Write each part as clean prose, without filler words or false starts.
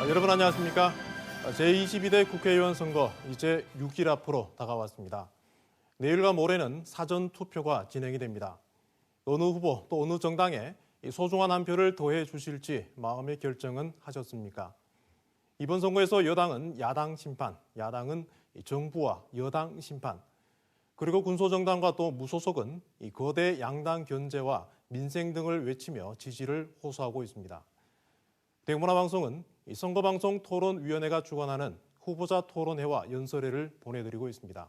여러분 안녕하십니까? 제22대 국회의원 선거 이제 6일 앞으로 다가왔습니다. 내일과 모레는 사전 투표가 진행이 됩니다. 어느 후보 또 어느 정당에 소중한 한 표를 더해 주실지 마음의 결정은 하셨습니까? 이번 선거에서 여당은 야당 심판, 야당은 정부와 여당 심판, 그리고 군소정당과 또 무소속은 거대 양당 견제와 민생 등을 외치며 지지를 호소하고 있습니다. 대구문화방송은 선거방송 토론위원회가 주관하는 후보자 토론회와 연설회를 보내드리고 있습니다.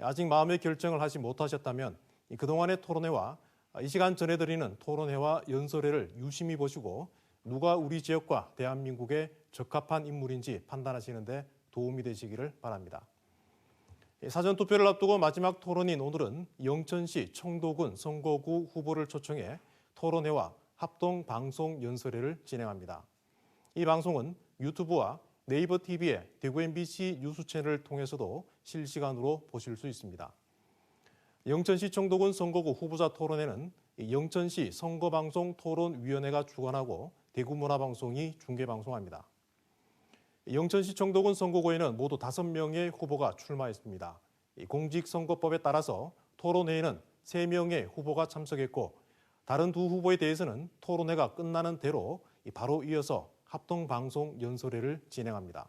아직 마음의 결정을 하지 못하셨다면 그동안의 토론회와 이 시간 전해드리는 토론회와 연설회를 유심히 보시고 누가 우리 지역과 대한민국에 적합한 인물인지 판단하시는 데 도움이 되시기를 바랍니다. 사전투표를 앞두고 마지막 토론인 오늘은 영천시 청도군 선거구 후보를 초청해 토론회와 합동방송 연설회를 진행합니다. 이 방송은 유튜브와 네이버 TV의 대구 MBC 뉴스 채널을 통해서도 실시간으로 보실 수 있습니다. 영천시 청도군 선거구 후보자 토론회는 영천시 선거방송 토론위원회가 주관하고 대구문화방송이 중계방송합니다. 영천시 청도군 선거구에는 모두 5명의 후보가 출마했습니다. 공직선거법에 따라서 토론회에는 3명의 후보가 참석했고 다른 두 후보에 대해서는 토론회가 끝나는 대로 바로 이어서 합동방송 연설회를 진행합니다.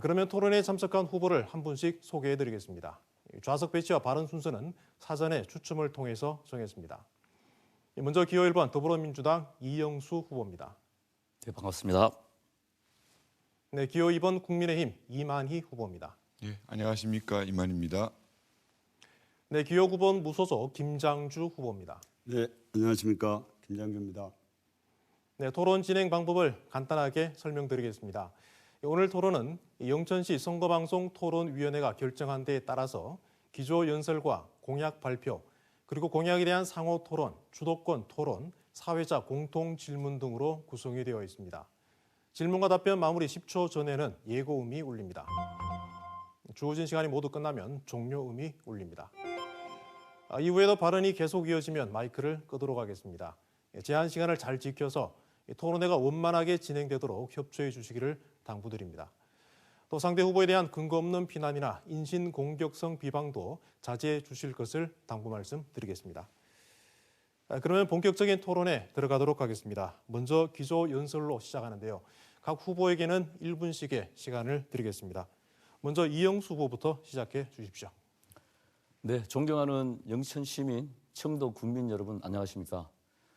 그러면 토론회에 참석한 후보를 한 분씩 소개해드리겠습니다. 좌석 배치와 발언 순서는 사전에 추첨을 통해서 정했습니다. 먼저 기호 1번 더불어민주당 이영수 후보입니다. 네, 반갑습니다. 네, 기호 2번 국민의힘 이만희 후보입니다. 예, 안녕하십니까, 이만희입니다. 네, 기호 9번 무소속 김장주 후보입니다. 네, 안녕하십니까, 김장주입니다. 네, 토론 진행 방법을 간단하게 설명드리겠습니다. 오늘 토론은 영천시 선거방송 토론위원회가 결정한 데에 따라서 기조연설과 공약 발표, 그리고 공약에 대한 상호 토론, 주도권 토론, 사회자 공통 질문 등으로 구성이 되어 있습니다. 질문과 답변 마무리 10초 전에는 예고음이 울립니다. 주어진 시간이 모두 끝나면 종료음이 울립니다. 이후에도 발언이 계속 이어지면 마이크를 끄도록 하겠습니다. 제한 시간을 잘 지켜서 토론회가 원만하게 진행되도록 협조해 주시기를 당부드립니다. 또 상대 후보에 대한 근거 없는 비난이나 인신공격성 비방도 자제해 주실 것을 당부 말씀드리겠습니다. 그러면 본격적인 토론에 들어가도록 하겠습니다. 먼저 기조연설로 시작하는데요. 각 후보에게는 1분씩의 시간을 드리겠습니다. 먼저 이영수 후보부터 시작해 주십시오. 네, 존경하는 영천 시민, 청도 국민 여러분 안녕하십니까?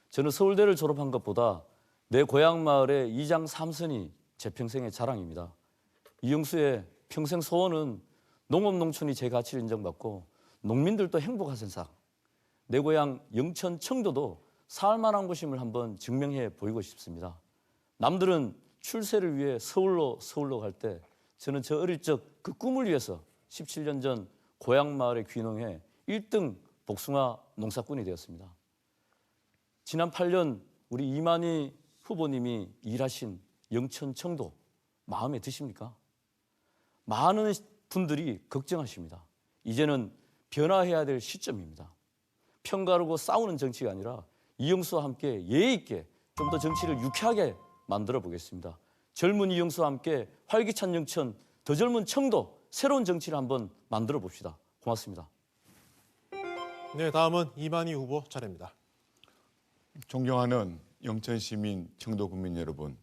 저는 서울대를 졸업한 것보다 내 고향 마을의 이장 삼선이 제 평생의 자랑입니다. 이영수의 평생 소원은 농업 농촌이 제 가치를 인정받고 농민들도 행복한 세상, 내 고향 영천 청도도 살만한 곳임을 한번 증명해 보이고 싶습니다. 남들은 출세를 위해 서울로 갈 때 저는 저 어릴 적 그 꿈을 위해서 17년 전 고향 마을에 귀농해 1등 복숭아 농사꾼이 되었습니다. 지난 8년 우리 이만희 후보님이 일하신 영천 청도 마음에 드십니까? 많은 분들이 걱정하십니다. 이제는 변화해야 될 시점입니다. 편가르고 싸우는 정치가 아니라 이영수와 함께 예의 있게 좀 더 정치를 유쾌하게 만들어 보겠습니다. 젊은 이영수와 함께 활기찬 영천, 더 젊은 청도, 새로운 정치를 한번 만들어 봅시다. 고맙습니다. 네, 다음은 이만희 후보 차례입니다. 존경하는 영천 시민, 청도 국민 여러분,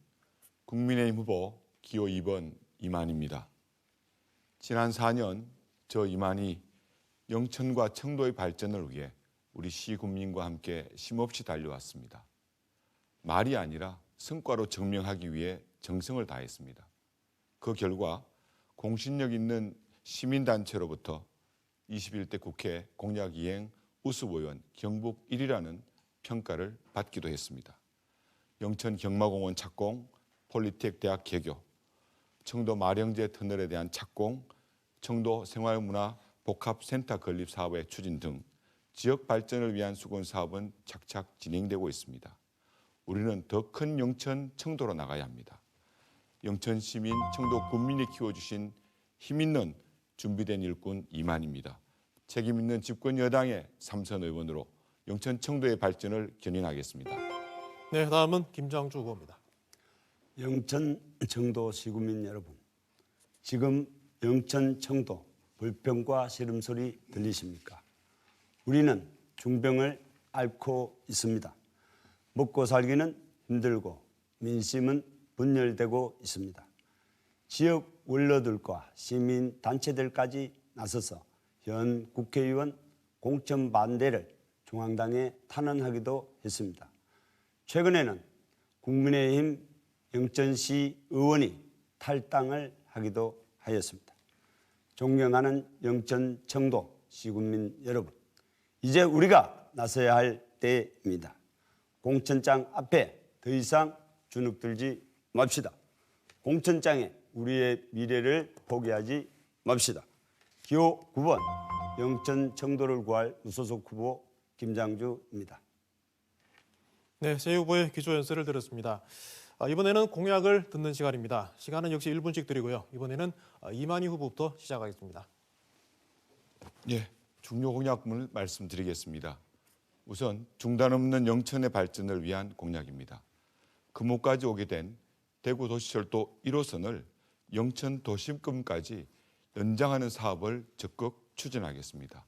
국민의힘 후보 기호 2번 이만희입니다. 지난 4년 저 이만희 영천과 청도의 발전을 위해 우리 시 국민과 함께 쉼없이 달려왔습니다. 말이 아니라 성과로 증명하기 위해 정성을 다했습니다. 그 결과 공신력 있는 시민단체로부터 21대 국회 공약이행 우수의원 경북 1위라는 평가를 받기도 했습니다. 영천 경마공원 착공, 폴리텍 대학 개교, 청도 마령제 터널에 대한 착공, 청도 생활문화 복합센터 건립 사업의 추진 등 지역 발전을 위한 수건 사업은 착착 진행되고 있습니다. 우리는 더 큰 영천 청도로 나가야 합니다. 영천 시민, 청도 국민이 키워주신 힘있는 준비된 일꾼 이만희입니다. 책임 있는 집권 여당의 삼선 의원으로 영천 청도의 발전을 견인하겠습니다. 네, 다음은 김장주 후보입니다. 영천 청도 시군민 여러분, 지금 영천 청도 불평과 시름소리 들리십니까? 우리는 중병을 앓고 있습니다. 먹고 살기는 힘들고 민심은 분열되고 있습니다. 지역 원로들과 시민 단체들까지 나서서 현 국회의원 공천 반대를 중앙당에 탄원하기도 했습니다. 최근에는 국민의힘 영천시 의원이 탈당을 하기도 하였습니다. 존경하는 영천 청도 시군민 여러분, 이제 우리가 나서야 할 때입니다. 공천장 앞에 더 이상 주눅들지 맙시다. 공천장에 우리의 미래를 포기하지 맙시다. 기호 9번 영천 청도를 구할 무소속 후보 김장주입니다. 네, 새 후보의 기조 연설을 들었습니다. 이번에는 공약을 듣는 시간입니다. 시간은 역시 1분씩 드리고요. 이번에는 이만희 후보부터 시작하겠습니다. 예, 중요 공약문을 말씀드리겠습니다. 우선 중단 없는 영천의 발전을 위한 공약입니다. 금호까지 오게 된 대구도시철도 1호선을 영천 도심금까지 연장하는 사업을 적극 추진하겠습니다.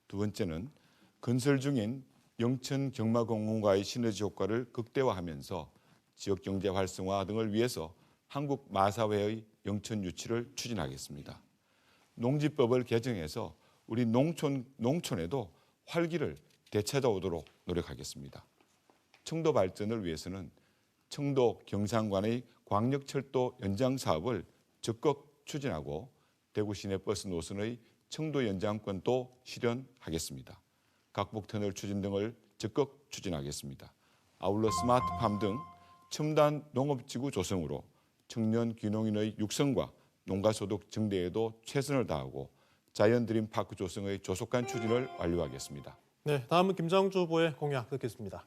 두 번째는 건설 중인 영천 경마공원과의 시너지 효과를 극대화하면서 지역 경제 활성화 등을 위해서 한국 마사회의 영천 유치를 추진하겠습니다. 농지법을 개정해서 우리 농촌에도 활기를 되찾아오도록 노력하겠습니다. 청도 발전을 위해서는 청도 경상관의 광역철도 연장 사업을 적극 추진하고 대구 시내버스 노선의 청도 연장권도 실현하겠습니다. 각복터널 추진 등을 적극 추진하겠습니다. 아울러 스마트팜 등 첨단 농업지구 조성으로 청년 귀농인의 육성과 농가소득 증대에도 최선을 다하고 자연드림 파크 조성의 조속한 추진을 완료하겠습니다. 네, 다음은 김장주 후보의 공약 듣겠습니다.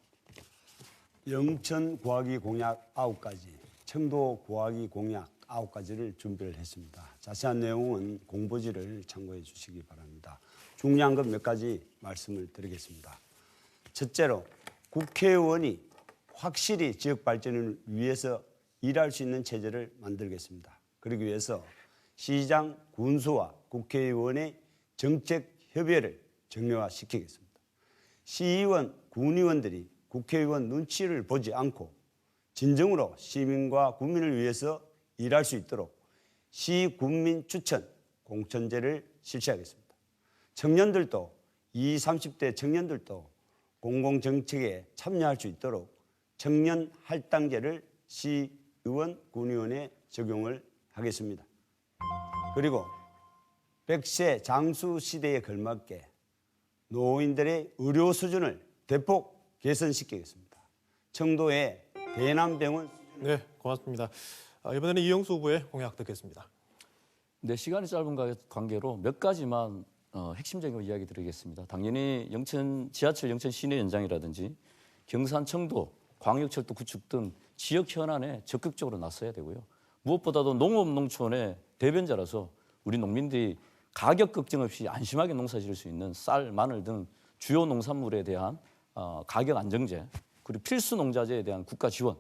영천 구하기 공약 9가지, 청도 구하기 공약 9가지를 준비를 했습니다. 자세한 내용은 공보지를 참고해 주시기 바랍니다. 중요한 것 몇 가지 말씀을 드리겠습니다. 첫째로 국회의원이 확실히 지역 발전을 위해서 일할 수 있는 체제를 만들겠습니다. 그러기 위해서 시장 군수와 국회의원의 정책 협의를 정례화시키겠습니다. 시의원, 군의원들이 국회의원 눈치를 보지 않고 진정으로 시민과 국민을 위해서 일할 수 있도록 시군민 추천 공천제를 실시하겠습니다. 청년들도 20, 30대 청년들도 공공정책에 참여할 수 있도록 청년 할당제를 시의원, 군의원에 적용을 하겠습니다. 그리고 100세 장수 시대에 걸맞게 노인들의 의료 수준을 대폭 개선시키겠습니다. 청도의 대남병원. 네, 고맙습니다. 이번에는 이영수 후보의 공약 듣겠습니다. 네, 시간이 짧은 관계로 몇 가지만 핵심적인 이야기 드리겠습니다. 당연히 지하철 영천 시내 연장이라든지 경산 청도 광역철도 구축 등 지역 현안에 적극적으로 나서야 되고요. 무엇보다도 농업 농촌의 대변자라서 우리 농민들이 가격 걱정 없이 안심하게 농사 지을 수 있는 쌀, 마늘 등 주요 농산물에 대한 가격 안정제, 그리고 필수 농자재에 대한 국가 지원,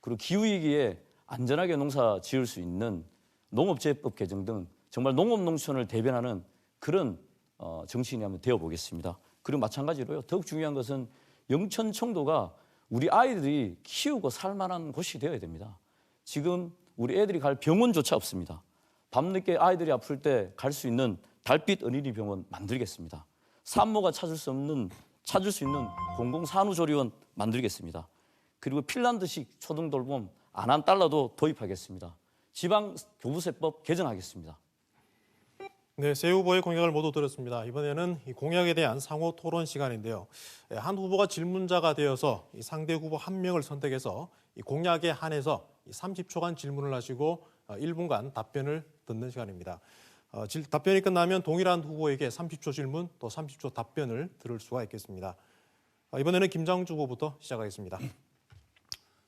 그리고 기후위기에 안전하게 농사 지을 수 있는 농업재해법 개정 등 정말 농업 농촌을 대변하는 그런 정치인이 한번 되어보겠습니다. 그리고 마찬가지로요. 더욱 중요한 것은 영천 청도가 우리 아이들이 키우고 살만한 곳이 되어야 됩니다. 지금 우리 애들이 갈 병원조차 없습니다. 밤늦게 아이들이 아플 때 갈 수 있는 달빛 어린이 병원 만들겠습니다. 산모가 찾을 수 있는 공공산후조리원 만들겠습니다. 그리고 핀란드식 초등돌봄 안한달러도 도입하겠습니다. 지방교부세법 개정하겠습니다. 네, 세 후보의 공약을 모두 들었습니다. 이번에는 이 공약에 대한 상호 토론 시간인데요. 한 후보가 질문자가 되어서 이 상대 후보 한 명을 선택해서 이 공약에 한해서 30초간 질문을 하시고 1분간 답변을 듣는 시간입니다. 답변이 끝나면 동일한 후보에게 30초 질문 또 30초 답변을 들을 수가 있겠습니다. 이번에는 김장주 후보부터 시작하겠습니다.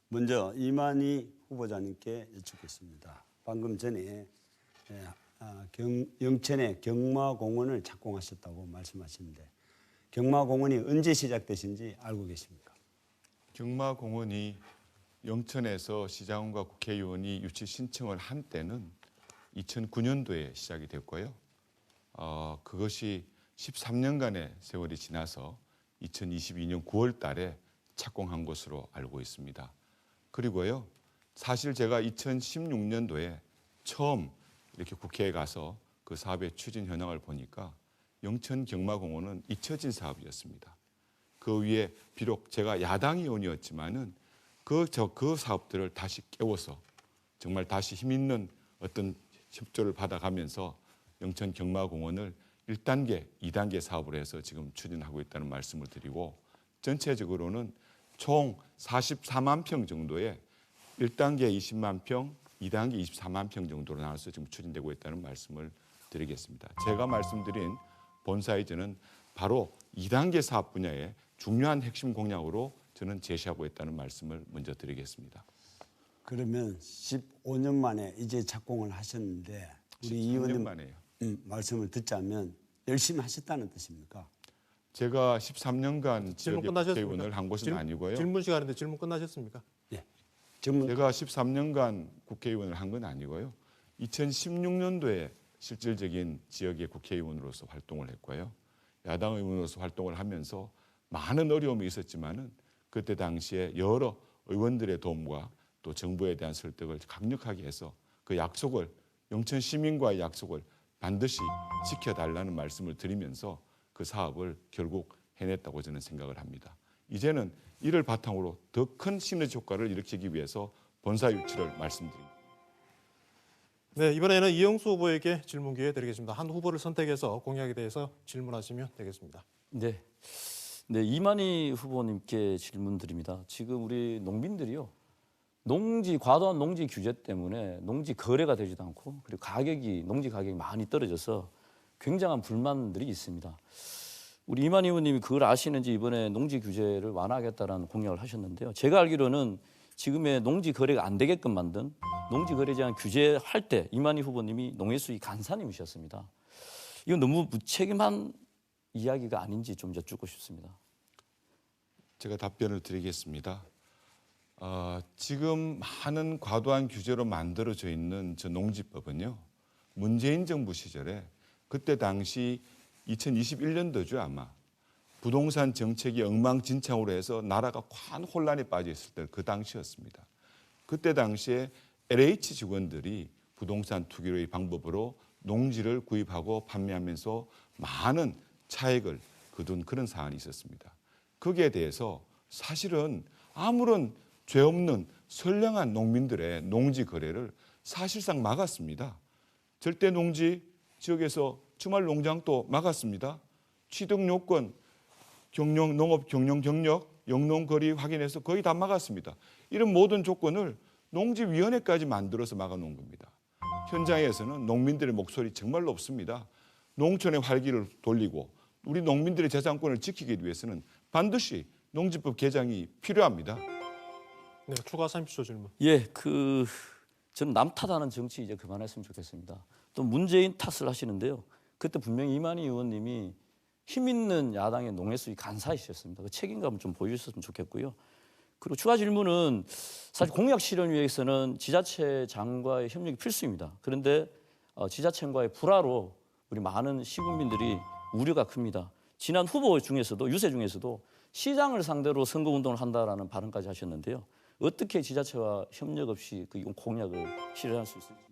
먼저 이만희 후보자님께 여쭙겠습니다. 방금 전에 영천의 경마공원을 착공하셨다고 말씀하시는데 경마공원이 언제 시작되신지 알고 계십니까? 경마공원이 영천에서 시장원과 국회의원이 유치 신청을 한 때는 2009년도에 시작이 됐고요. 그것이 13년간의 세월이 지나서 2022년 9월 달에 착공한 것으로 알고 있습니다. 그리고요, 사실 제가 2016년도에 처음 이렇게 국회에 가서 그 사업의 추진 현황을 보니까 영천 경마공원은 잊혀진 사업이었습니다. 그 위에 비록 제가 야당 의원이었지만은 그 사업들을 다시 깨워서 정말 다시 힘 있는 어떤 협조를 받아가면서 영천 경마공원을 1단계, 2단계 사업을 해서 지금 추진하고 있다는 말씀을 드리고, 전체적으로는 총 44만 평 정도의 1단계 20만 평, 2단계 24만 평 정도로 나눠서 지금 추진되고 있다는 말씀을 드리겠습니다. 제가 말씀드린 본사이즈는 바로 2단계 사업 분야의 중요한 핵심 공약으로 저는 제시하고 있다는 말씀을 먼저 드리겠습니다. 그러면 15년 만에 이제 착공을 하셨는데 우리 13년 의원님 만에요. 말씀을 듣자면 열심히 하셨다는 뜻입니까? 제가 13년간 질문 지역의 끝나셨습니까? 국회의원을 한 것은 아니고요. 질문 시간인데 질문 끝나셨습니까? 예. 전문 제가 13년간 국회의원을 한 건 아니고요. 2016년도에 실질적인 지역의 국회의원으로서 활동을 했고요. 야당 의원으로서 활동을 하면서 많은 어려움이 있었지만은 그때 당시에 여러 의원들의 도움과 또 정부에 대한 설득을 강력하게 해서 그 약속을, 영천 시민과의 약속을 반드시 지켜달라는 말씀을 드리면서 그 사업을 결국 해냈다고 저는 생각을 합니다. 이제는 이를 바탕으로 더 큰 시너지 효과를 일으키기 위해서 본사 유치를 말씀드립니다. 네, 이번에는 이영수 후보에게 질문 기회 드리겠습니다. 한 후보를 선택해서 공약에 대해서 질문하시면 되겠습니다. 네. 네, 이만희 후보님께 질문드립니다. 지금 우리 농민들이요, 과도한 농지 규제 때문에 농지 거래가 되지도 않고, 그리고 농지 가격이 많이 떨어져서 굉장한 불만들이 있습니다. 우리 이만희 의원님이 그걸 아시는지 이번에 농지 규제를 완화하겠다는 공약을 하셨는데요. 제가 알기로는 지금의 농지 거래가 안 되게끔 만든 농지 거래 제한 규제할 때 이만희 후보님이 농해수위 간사님이셨습니다. 이건 너무 무책임한 이야기가 아닌지 좀 여쭙고 싶습니다. 제가 답변을 드리겠습니다. 지금 많은 과도한 규제로 만들어져 있는 저 농지법은요, 문재인 정부 시절에 그때 당시 2021년도죠 아마, 부동산 정책이 엉망진창으로 해서 나라가 관 혼란에 빠져 있을 때 그 당시였습니다. 그때 당시에 LH 직원들이 부동산 투기의 방법으로 농지를 구입하고 판매하면서 많은 차익을 거둔 그런 사안이 있었습니다. 거기에 대해서 사실은 아무런 죄 없는 선량한 농민들의 농지 거래를 사실상 막았습니다. 절대 농지 지역에서 주말 농장도 막았습니다. 취득 요건, 농업 경영 경력, 영농 거리 확인해서 거의 다 막았습니다. 이런 모든 조건을 농지위원회까지 만들어서 막아놓은 겁니다. 현장에서는 농민들의 목소리 정말로 없습니다. 농촌의 활기를 돌리고 우리 농민들의 재산권을 지키기 위해서는 반드시 농지법 개정이 필요합니다. 네, 추가 30초 질문. 예, 저는 남 탓하는 정치 이제 그만했으면 좋겠습니다. 또 문재인 탓을 하시는데요. 그때 분명히 이만희 의원님이 힘 있는 야당의 농해수위 간사이셨습니다. 그 책임감을 좀 보여주셨으면 좋겠고요. 그리고 추가 질문은 사실 공약 실현 위해서는 지자체장과의 협력이 필수입니다. 그런데 지자체와의 불화로 우리 많은 시국민들이 우려가 큽니다. 지난 후보 중에서도 유세 중에서도 시장을 상대로 선거운동을 한다라는 발언까지 하셨는데요. 어떻게 지자체와 협력 없이 그 공약을 실현할 수 있을지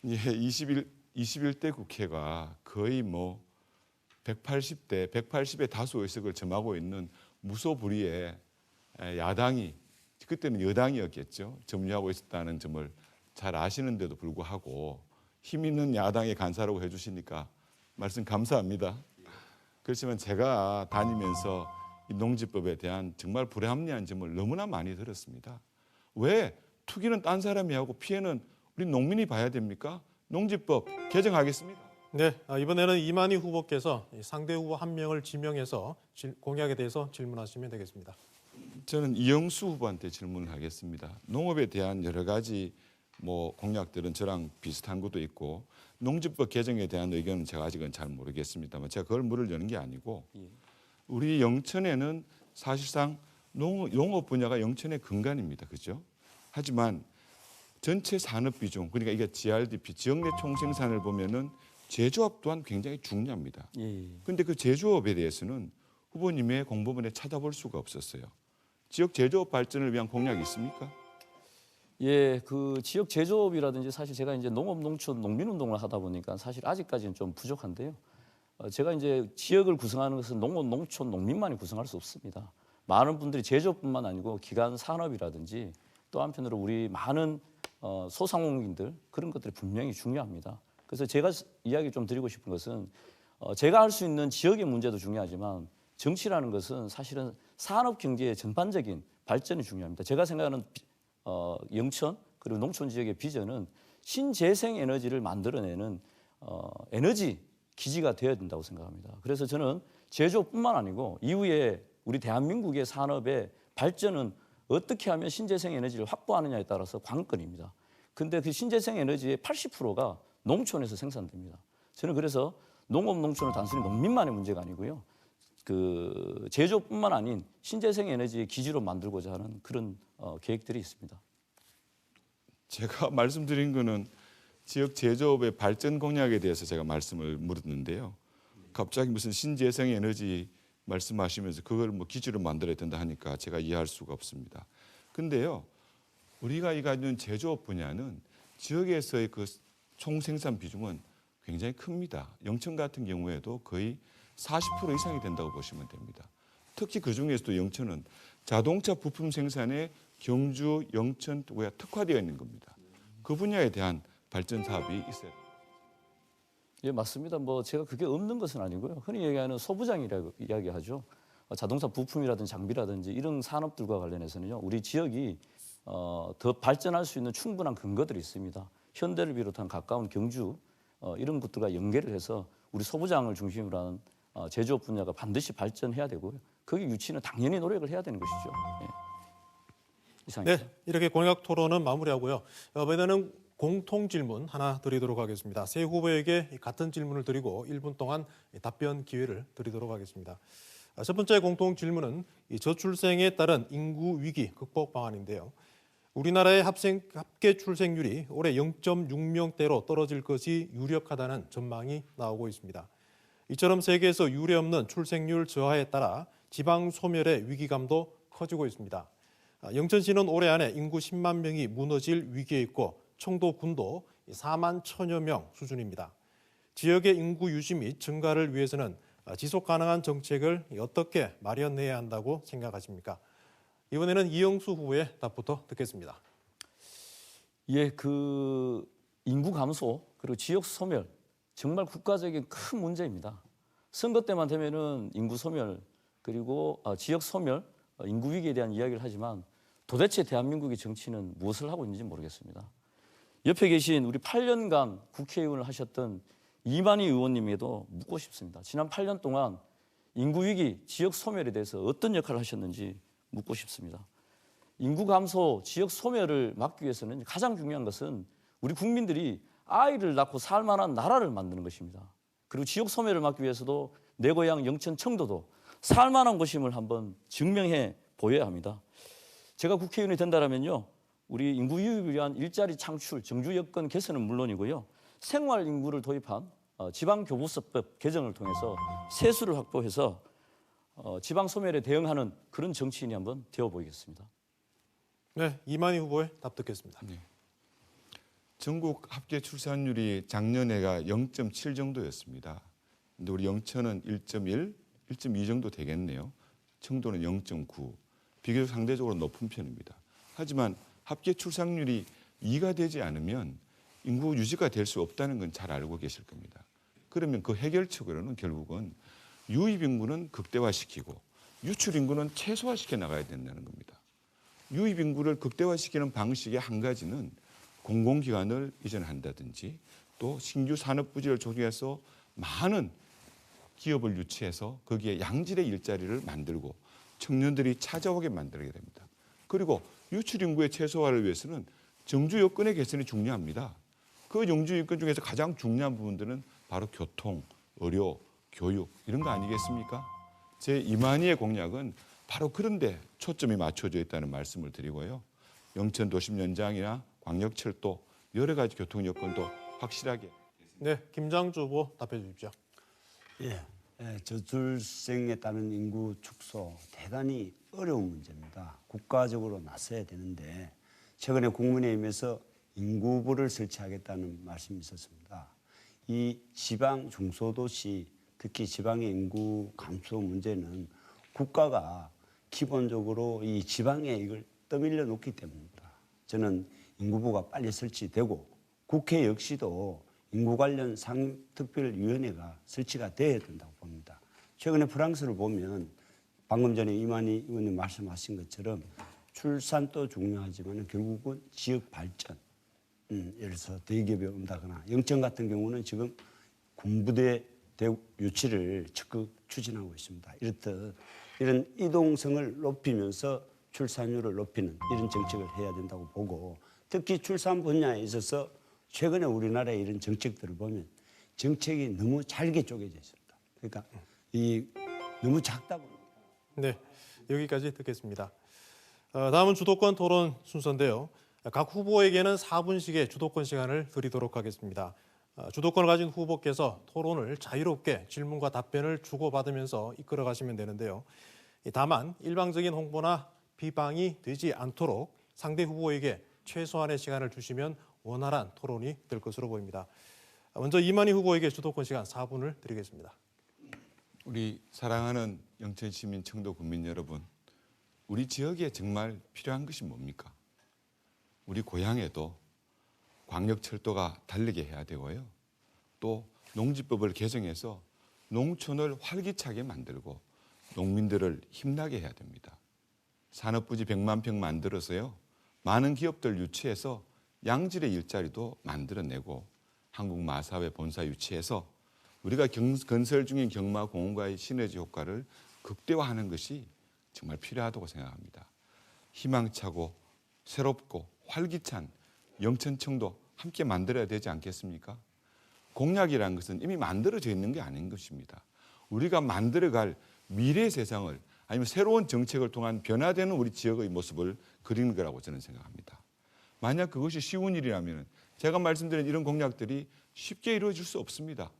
예, 보십시오. 21대 국회가 거의 180의 다수 의석을 점하고 있는 무소불위의 야당이, 그때는 여당이었겠죠, 점유하고 있었다는 점을 잘 아시는데도 불구하고 힘 있는 야당의 간사라고 해주시니까 말씀 감사합니다. 그렇지만 제가 다니면서 이 농지법에 대한 정말 불합리한 점을 너무나 많이 들었습니다. 왜 투기는 딴 사람이 하고 피해는 우리 농민이 봐야 됩니까? 농지법 개정하겠습니다. 네, 이번에는 이만희 후보께서 상대 후보 한 명을 지명해서 공약에 대해서 질문하시면 되겠습니다. 저는 이영수 후보한테 질문을 하겠습니다. 농업에 대한 여러 가지 공약들은 저랑 비슷한 것도 있고 농지법 개정에 대한 의견은 제가 아직은 잘 모르겠습니다만 제가 그걸 물으려는 게 아니고 우리 영천에는 사실상 농업 분야가 영천의 근간입니다. 그죠? 하지만 전체 산업 비중, 그러니까 이게 GRDP, 지역 내 총생산을 보면은 제조업 또한 굉장히 중요합니다. 예. 그런데 그 제조업에 대해서는 후보님의 공보문에 찾아볼 수가 없었어요. 지역 제조업 발전을 위한 공약이 있습니까? 예, 그 지역 제조업이라든지 사실 제가 이제 농업, 농촌, 농민운동을 하다 보니까 사실 아직까지는 좀 부족한데요. 제가 이제 지역을 구성하는 것은 농업, 농촌, 농민만이 구성할 수 없습니다. 많은 분들이 제조업뿐만 아니고 기간 산업이라든지 또 한편으로 우리 많은 소상공인들 그런 것들이 분명히 중요합니다. 그래서 제가 이야기 좀 드리고 싶은 것은 제가 할 수 있는 지역의 문제도 중요하지만 정치라는 것은 사실은 산업 경제의 전반적인 발전이 중요합니다. 제가 생각하는 영천 그리고 농촌 지역의 비전은 신재생 에너지를 만들어내는 에너지 기지가 되어야 된다고 생각합니다. 그래서 저는 제조뿐만 아니고 이후에 우리 대한민국의 산업의 발전은 어떻게 하면 신재생 에너지를 확보하느냐에 따라서 관건입니다. 근데 그 신재생 에너지의 80%가 농촌에서 생산됩니다. 저는 그래서 농업, 농촌은 단순히 농민만의 문제가 아니고요. 그 제조뿐만 아닌 신재생 에너지의 기지로 만들고자 하는 그런 계획들이 있습니다. 제가 말씀드린 거는 지역 제조업의 발전 공약에 대해서 제가 말씀을 물었는데요. 갑자기 무슨 신재생 에너지 말씀하시면서 그걸 뭐 기지로 만들어야 된다 하니까 제가 이해할 수가 없습니다. 근데요, 우리가 이 가진 제조업 분야는 지역에서의 그 총생산 비중은 굉장히 큽니다. 영천 같은 경우에도 거의 40% 이상이 된다고 보시면 됩니다. 특히 그 중에서도 영천은 자동차 부품 생산에 경주, 영천 가 특화되어 있는 겁니다. 그 분야에 대한 발전 사업이 있어요. 예, 맞습니다. 뭐 제가 그게 없는 것은 아니고요. 흔히 얘기하는 소부장이라고 이야기하죠. 자동차 부품이라든지 장비라든지 이런 산업들과 관련해서는요. 우리 지역이 더 발전할 수 있는 충분한 근거들이 있습니다. 현대를 비롯한 가까운 경주 이런 것들과 연계를 해서 우리 소부장을 중심으로 하는 제조업 분야가 반드시 발전해야 되고요. 거기 유치는 당연히 노력을 해야 되는 것이죠. 예. 이상입니다. 네, 이렇게 공약 토론은 마무리하고요. 이번에는 공통 질문 하나 드리도록 하겠습니다. 세 후보에게 같은 질문을 드리고 1분 동안 답변 기회를 드리도록 하겠습니다. 첫 번째 공통 질문은 저출생에 따른 인구 위기 극복 방안인데요. 우리나라의 합계 출생률이 올해 0.6명대로 떨어질 것이 유력하다는 전망이 나오고 있습니다. 이처럼 세계에서 유례없는 출생률 저하에 따라 지방 소멸의 위기감도 커지고 있습니다. 영천시는 올해 안에 인구 10만 명이 무너질 위기에 있고 청도군도 4만 1천여 명 수준입니다. 지역의 인구 유지 및 증가를 위해서는 지속 가능한 정책을 어떻게 마련해야 한다고 생각하십니까? 이번에는 이영수 후보의 답부터 듣겠습니다. 예, 그 인구 감소 그리고 지역 소멸 정말 국가적인 큰 문제입니다. 선거 때만 되면은 인구 소멸 그리고 지역 소멸, 인구 위기에 대한 이야기를 하지만 도대체 대한민국의 정치는 무엇을 하고 있는지 모르겠습니다. 옆에 계신 우리 8년간 국회의원을 하셨던 이만희 의원님에도 묻고 싶습니다. 지난 8년 동안 인구 위기, 지역 소멸에 대해서 어떤 역할을 하셨는지 묻고 싶습니다. 인구 감소, 지역 소멸을 막기 위해서는 가장 중요한 것은 우리 국민들이 아이를 낳고 살 만한 나라를 만드는 것입니다. 그리고 지역 소멸을 막기 위해서도 내 고향 영천 청도도 살 만한 곳임을 한번 증명해 보여야 합니다. 제가 국회의원이 된다면요, 우리 인구 유입을 위한 일자리 창출, 정주 여건 개선은 물론이고요, 생활 인구를 도입한 지방교부서법 개정을 통해서 세수를 확보해서 지방 소멸에 대응하는 그런 정치인이 한번 되어 보이겠습니다. 네, 이만희 후보의 답 듣겠습니다. 네. 전국 합계 출산율이 작년에가 0.7 정도였습니다. 근데 우리 영천은 1.1, 1.2 정도 되겠네요. 청도는 0.9. 비교적 상대적으로 높은 편입니다. 하지만 합계 출산율이 2가 되지 않으면 인구 유지가 될 수 없다는 건 잘 알고 계실 겁니다. 그러면 그 해결책으로는 결국은 유입 인구는 극대화시키고 유출 인구는 최소화시켜 나가야 된다는 겁니다. 유입 인구를 극대화시키는 방식의 한 가지는 공공기관을 이전한다든지 또 신규 산업 부지를 조성해서 많은 기업을 유치해서 거기에 양질의 일자리를 만들고 청년들이 찾아오게 만들게 됩니다. 그리고 유출 인구의 최소화를 위해서는 정주 여건의 개선이 중요합니다. 그 정주 여건 중에서 가장 중요한 부분들은 바로 교통, 의료, 교육 이런 거 아니겠습니까? 제 이만희의 공약은 바로 그런데 초점이 맞춰져 있다는 말씀을 드리고요. 영천 도심연장이나 광역철도 여러 가지 교통 여건도 확실하게. 네, 김장주 후보 답해 주십시오. 예, 저출생에 따른 인구 축소 대단히 어려운 문제입니다. 국가적으로 나서야 되는데 최근에 국민의힘에서 인구부를 설치하겠다는 말씀이 있었습니다. 이 지방 중소도시 특히 지방의 인구 감소 문제는 국가가 기본적으로 이 지방에 이걸 떠밀려 놓기 때문입니다. 저는 인구부가 빨리 설치되고 국회 역시도 인구 관련 상임특별위원회가 설치가 돼야 된다고 봅니다. 최근에 프랑스를 보면 방금 전에 이만희 의원님 말씀하신 것처럼 출산도 중요하지만 결국은 지역 발전, 예를 들어서 대기업이 온다거나 영천 같은 경우는 지금 군부대 유치를 적극 추진하고 있습니다. 이렇듯 이런 이동성을 높이면서 출산율을 높이는 이런 정책을 해야 된다고 보고 특히 출산 분야에 있어서 최근에 우리나라의 이런 정책들을 보면 정책이 너무 잘게 쪼개져 있습니다. 그러니까 이 너무 작다 보니까. 네, 여기까지 듣겠습니다. 다음은 주도권 토론 순서인데요. 각 후보에게는 4분씩의 주도권 시간을 드리도록 하겠습니다. 주도권을 가진 후보께서 토론을 자유롭게 질문과 답변을 주고받으면서 이끌어 가시면 되는데요. 다만 일방적인 홍보나 비방이 되지 않도록 상대 후보에게 최소한의 시간을 주시면 원활한 토론이 될 것으로 보입니다. 먼저 이만희 후보에게 주도권 시간 4분을 드리겠습니다. 우리 사랑하는 영천 시민, 청도 국민 여러분, 우리 지역에 정말 필요한 것이 뭡니까? 우리 고향에도 광역철도가 달리게 해야 되고요. 또 농지법을 개정해서 농촌을 활기차게 만들고 농민들을 힘나게 해야 됩니다. 산업부지 100만 평 만들어서요. 많은 기업들 유치해서 양질의 일자리도 만들어내고 한국 마사회 본사 유치해서 우리가 건설 중인 경마공원과의 시너지 효과를 극대화하는 것이 정말 필요하다고 생각합니다. 희망차고 새롭고 활기찬 영천청도 함께 만들어야 되지 않겠습니까? 공약이라는 것은 이미 만들어져 있는 게 아닌 것입니다. 우리가 만들어갈 미래 세상을 아니면 새로운 정책을 통한 변화되는 우리 지역의 모습을 그리는 거라고 저는 생각합니다. 만약 그것이 쉬운 일이라면 제가 말씀드린 이런 공약들이 쉽게 이루어질 수 없습니다.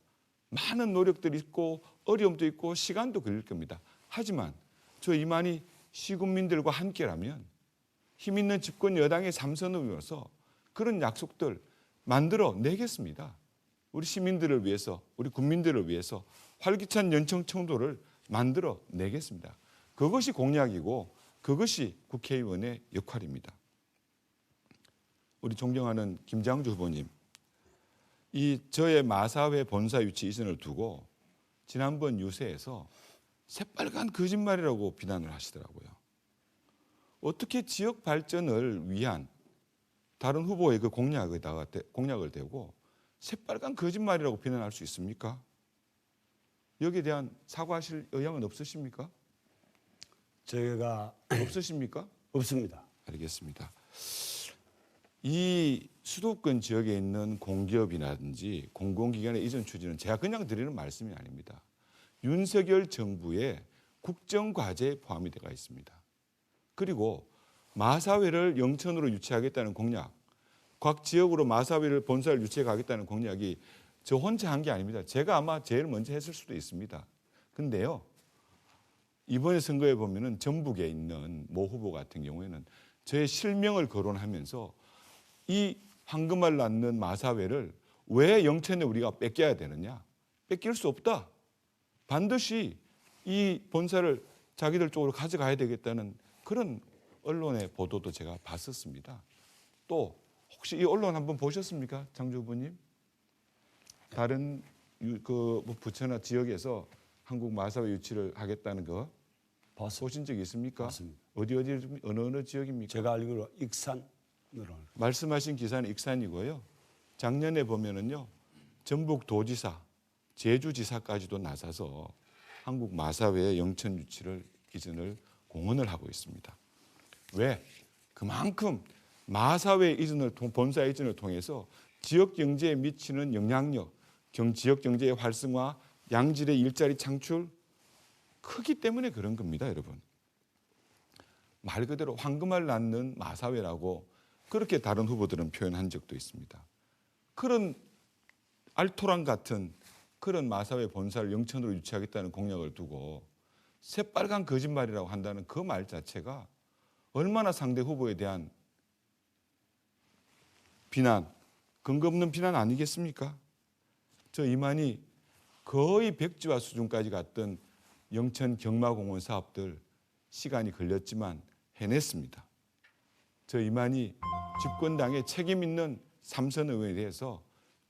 많은 노력들이 있고 어려움도 있고 시간도 걸릴 겁니다. 하지만 저 이만희 시군민들과 함께라면 힘 있는 집권 여당의 3선으로서 그런 약속들 만들어 내겠습니다. 우리 시민들을 위해서, 우리 국민들을 위해서 활기찬 연청청도를 만들어 내겠습니다. 그것이 공약이고 그것이 국회의원의 역할입니다. 우리 존경하는 김장주 후보님, 이 저의 마사회 본사 유치 이전을 두고 지난번 유세에서 새빨간 거짓말이라고 비난을 하시더라고요. 어떻게 지역 발전을 위한 다른 후보의 그 공약을 대고 새빨간 거짓말이라고 비난할 수 있습니까? 여기에 대한 사과하실 의향은 없으십니까? 저희가 없으십니까? 없습니다. 알겠습니다. 이 수도권 지역에 있는 공기업이라든지 공공기관의 이전 추진은 제가 그냥 드리는 말씀이 아닙니다. 윤석열 정부의 국정과제에 포함이 되어 있습니다. 그리고 마사회를 영천으로 유치하겠다는 공약, 각 지역으로 마사회를 본사를 유치해 가겠다는 공약이 저 혼자 한 게 아닙니다. 제가 아마 제일 먼저 했을 수도 있습니다. 근데요, 이번에 선거에 보면은 전북에 있는 모 후보 같은 경우에는 저의 실명을 거론하면서 이 황금알 낳는 마사회를 왜 영천에 우리가 뺏겨야 되느냐? 뺏길 수 없다. 반드시 이 본사를 자기들 쪽으로 가져가야 되겠다는 그런 언론의 보도도 제가 봤었습니다. 또 혹시 이 언론 한번 보셨습니까, 장주 후보님? 다른 그 부처나 지역에서 한국 마사회 유치를 하겠다는 거 보신 적 있습니까? 맞습니다. 어느 지역입니까? 제가 알기로 익산으로 말씀하신 기사는 익산이고요. 작년에 보면은요, 전북도지사, 제주지사까지도 나서서 한국 마사회의 영천 유치를 이전을 공언을 하고 있습니다. 왜? 그만큼 마사회 이전을 본사 이전을 통해서 지역 경제에 미치는 영향력, 지역 경제의 활성화, 양질의 일자리 창출 크기 때문에 그런 겁니다, 여러분. 말 그대로 황금알 낳는 마사회라고 그렇게 다른 후보들은 표현한 적도 있습니다. 그런 알토란 같은 그런 마사회 본사를 영천으로 유치하겠다는 공약을 두고 새빨간 거짓말이라고 한다는 그 말 자체가 얼마나 상대 후보에 대한 비난, 근거 없는 비난 아니겠습니까? 저 이만희 거의 백지화 수준까지 갔던 영천 경마공원 사업들 시간이 걸렸지만 해냈습니다. 저 이만희 집권당의 책임 있는 삼선 의원에 대해서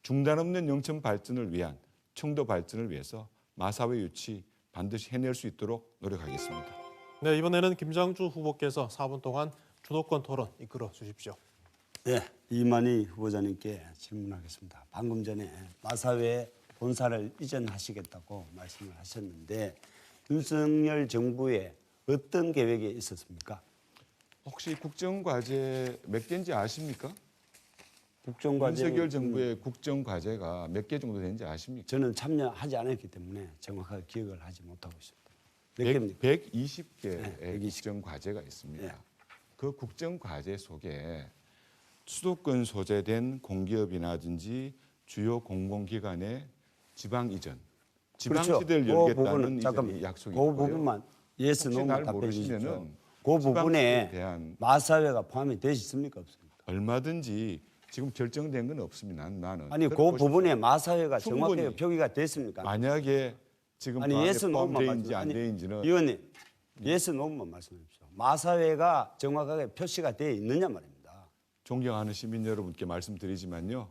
중단 없는 영천 발전을 위한 청도 발전을 위해서 마사회 유치 반드시 해낼 수 있도록 노력하겠습니다. 네, 이번에는 김장주 후보께서 4분 동안 주도권 토론 이끌어 주십시오. 네, 이만희 후보자님께 질문하겠습니다. 방금 전에 마사회 본사를 이전하시겠다고 말씀을 하셨는데 윤석열 정부에 어떤 계획이 있었습니까? 혹시 국정과제 몇 개인지 아십니까? 국정과제 윤석열 정부의 국정과제가 몇 개 정도 되는지 아십니까? 저는 참여하지 않았기 때문에 정확하게 기억을 하지 못하고 있습니다. 몇 개입니까? 120개의 네, 120개. 국정과제가 있습니다. 네. 그 국정과제 속에 수도권 소재된 공기업이라든지 주요 공공기관의 지방 이전, 지방시대를 그렇죠. 열겠다는 잠깐만, 이전이 약속이 그 있고요. 부분만 예스 혹시 노만 날 답변해 주십시오. 모르시면은 그 지방시대에 부분에 대한 마사회가 포함이 되어 있습니까 없습니까? 얼마든지 지금 결정된 건 없습니다. 나는 아니 그 들어보십시오. 부분에 마사회가 충분히. 정확하게 표기가 됐습니까? 만약에 지금 아니 그 안에 예스 노만 포함되는지 안 말씀. 되는지는 의원님 예스 노만 말씀해 주십시오. 마사회가 정확하게 표시가 되어 있느냐 말입니다. 존경하는 시민 여러분께 말씀드리지만요.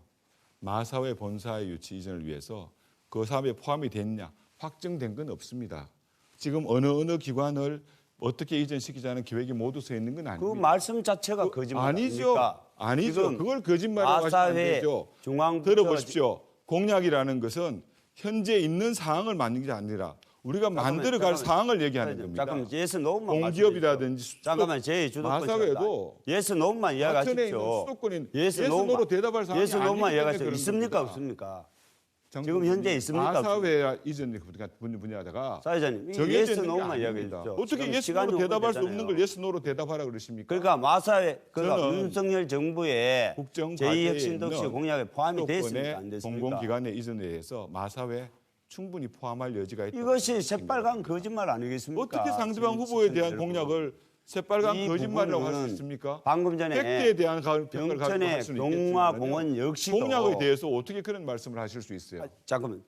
마사회 본사의 유치 이전을 위해서 그 사업에 포함이 됐냐 확정된 건 없습니다. 지금 어느 기관을 어떻게 이전시키자는 계획이 모두 서 있는 건 그 아닙니다. 말씀 자체가 거짓말 아니죠. 아닙니까? 아니죠. 지금 그걸 거짓말이라고 하시면 안 마사회 되죠. 중앙 들어보십시오. 공약이라는 것은 현재 있는 상황을 만든 게 아니라 우리가 만들어갈 상황을 얘기하는 겁니다. 잠깐만 예스 노만 공기업이라든지 잠깐만 제 주도권 마사회도 예스 노만 하천에 있는 이야기하십시오. 수도권인 예스 예스노로 대답할 상황이 예스 노만 아니기 때문에 이야기하십시오. 그런 있습니까 겁니다. 없습니까? 장관님, 지금 현재 있습니까? 마사회 이전 분야다가 사회자님 정해져 예스 있는 게 노만 아닙니다. 이야기해 주십시오. 어떻게 지금 예스노로 시간이 대답할 수 오래됐잖아요. 없는 걸 예스노로 대답하라 그러십니까? 그러니까 마사회 그러니까 저는 윤석열 정부의 국정과제에 제2혁신도시 있는 공약에 포함이 되어 있습니까? 수도권의 안 됐습니까? 공공기관의 이전에 대해서 마사회 충분히 포함할 여지가 있다. 이것이 새빨간 거짓말 아니겠습니까? 어떻게 상대방 지금 후보에 대한 시청자 공약을 새빨간 이 거짓말이라고 할 수 부분은 있습니까? 방금 전에 팩트에 대한 평가를 가지고 할 영천의 수는 경마공원 있겠지만요. 역시도 공약에 대해서 어떻게 그런 말씀을 하실 수 있어요? 잠깐만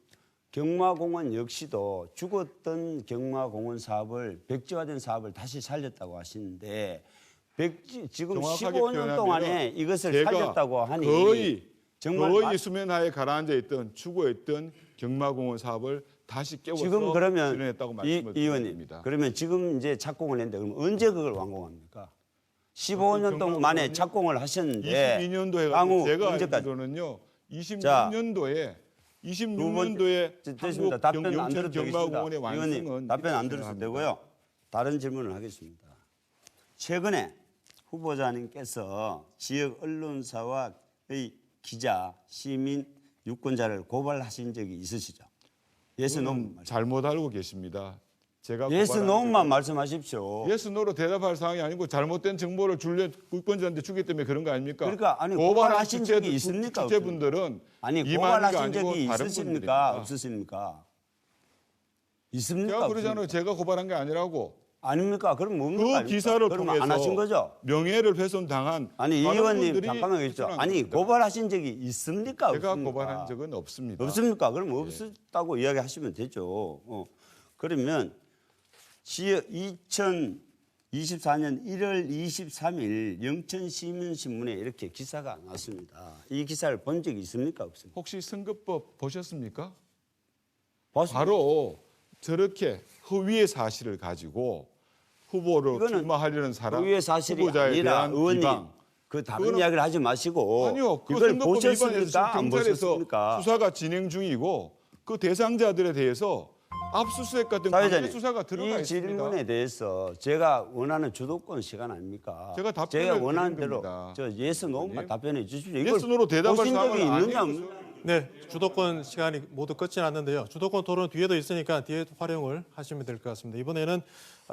경마공원 역시도 죽었던 경마공원 사업을 백지화된 사업을 다시 살렸다고 하시는데 지금 정확하게 15년 표현하면 동안에 이것을 제가 살렸다고 하니 거의 정말 수면 하에 가라앉아 있던 추구했던 경마공원 사업을 다시 깨워서 지금 그러면 실현했다고 이 말씀을 의원님 드립니다. 그러면 지금 이제 착공을 했는데 그럼 언제 그걸 완공합니까? 15년 동안 만에 착공을 하셨는데 22년도에 향후 제가 언제까지? 알기로는요. 자, 26년도에 됐습니다. 답변 안 영천 들어도 되겠습니다. 경마공원의 완성은 의원님 답변 안 들어도 생각합니다. 되고요. 다른 질문을 하겠습니다. 최근에 후보자님께서 지역 언론사와의 기자, 시민, 유권자를 고발하신 적이 있으시죠? 예스 노 잘못 알고 계십니다. 제가 예스 고발한 노만 말씀하십시오. 예스노로 대답할 상황이 아니고 잘못된 정보를 유권자한테 주기 때문에 그런 거 아닙니까? 그러니까 아니 고발한 고발하신 적이 있습니까? 주체분들은 아니 이만희가 고발하신 아니고 적이 다른 있으십니까? 분들입니다. 없으십니까? 있습니까? 제가 그러잖아요. 없습니까? 제가 고발한 게 아니라고. 아닙니까? 그럼 뭡니까? 그 기사를 그럼 통해서 안 하신 거죠? 명예를 훼손당한 아니 이 많은 의원님 분들이 잠깐만 있죠. 훼손한 아니 겁니다. 고발하신 적이 있습니까? 제가 없습니까? 고발한 적은 없습니다. 없습니까? 그럼 없었다고 이야기하시면 되죠. 그러면 2024년 1월 23일 영천시민신문에 이렇게 기사가 났습니다. 이 기사를 본 적이 있습니까? 없습니까? 혹시 선거법 보셨습니까? 봤습니다. 바로 저렇게 허위의 사실을 가지고 후보로 이거는 출마하려는 사람, 의회 사실이 후보자에 아니라 대한 의원님 비방. 그 다른 그거는- 이야기를 하지 마시고 아니요, 그 이걸 선거법 위반해서 보셨습니까? 안 경찰에서 보셨습니까? 수사가 진행 중이고 그 대상자들에 대해서 압수수색 같은 강제 사회자님, 수사가 들어가 이 있습니다. 질문에 대해서 제가 원하는 주도권 시간 아닙니까? 제가 답변을 원하는 드린 대로 겁니다. 저 예스 노만 의원님. 답변해 주십시오. 예스 노로 대답할 보신 적이 상황은 있느냐 아니고서 없느냐 네, 주도권 시간이 모두 끝이 났는데요. 주도권 토론 뒤에도 있으니까 뒤에 활용을 하시면 될 것 같습니다. 이번에는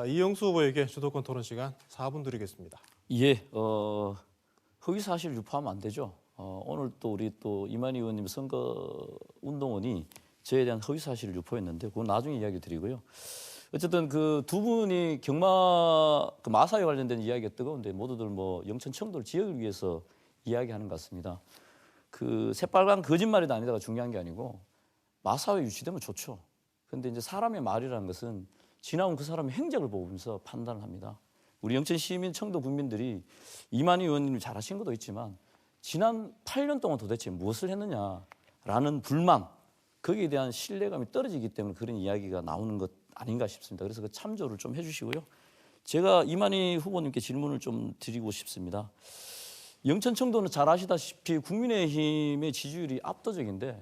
이영수 후보에게 주도권 토론 시간 4분 드리겠습니다. 예, 허위 사실 유포하면 안 되죠. 오늘 또 우리 또 이만희 의원님 선거 운동원이 저에 대한 허위 사실을 유포했는데 그건 나중에 이야기 드리고요. 어쨌든 그 두 분이 그 마사에 관련된 이야기가 뜨거운데 모두들 뭐 영천 청도 지역을 위해서 이야기하는 것 같습니다. 그 새빨간 거짓말이 아니다가 중요한 게 아니고 마사회 유치되면 좋죠. 그런데 이제 사람의 말이라는 것은 지나온 그 사람의 행적을 보면서 판단을 합니다. 우리 영천 시민 청도 국민들이 이만희 의원님이 잘하신 것도 있지만 지난 8년 동안 도대체 무엇을 했느냐라는 불만, 거기에 대한 신뢰감이 떨어지기 때문에 그런 이야기가 나오는 것 아닌가 싶습니다. 그래서 그 참조를 좀 해주시고요. 제가 이만희 후보님께 질문을 좀 드리고 싶습니다. 영천 청도는 잘 아시다시피 국민의힘의 지지율이 압도적인데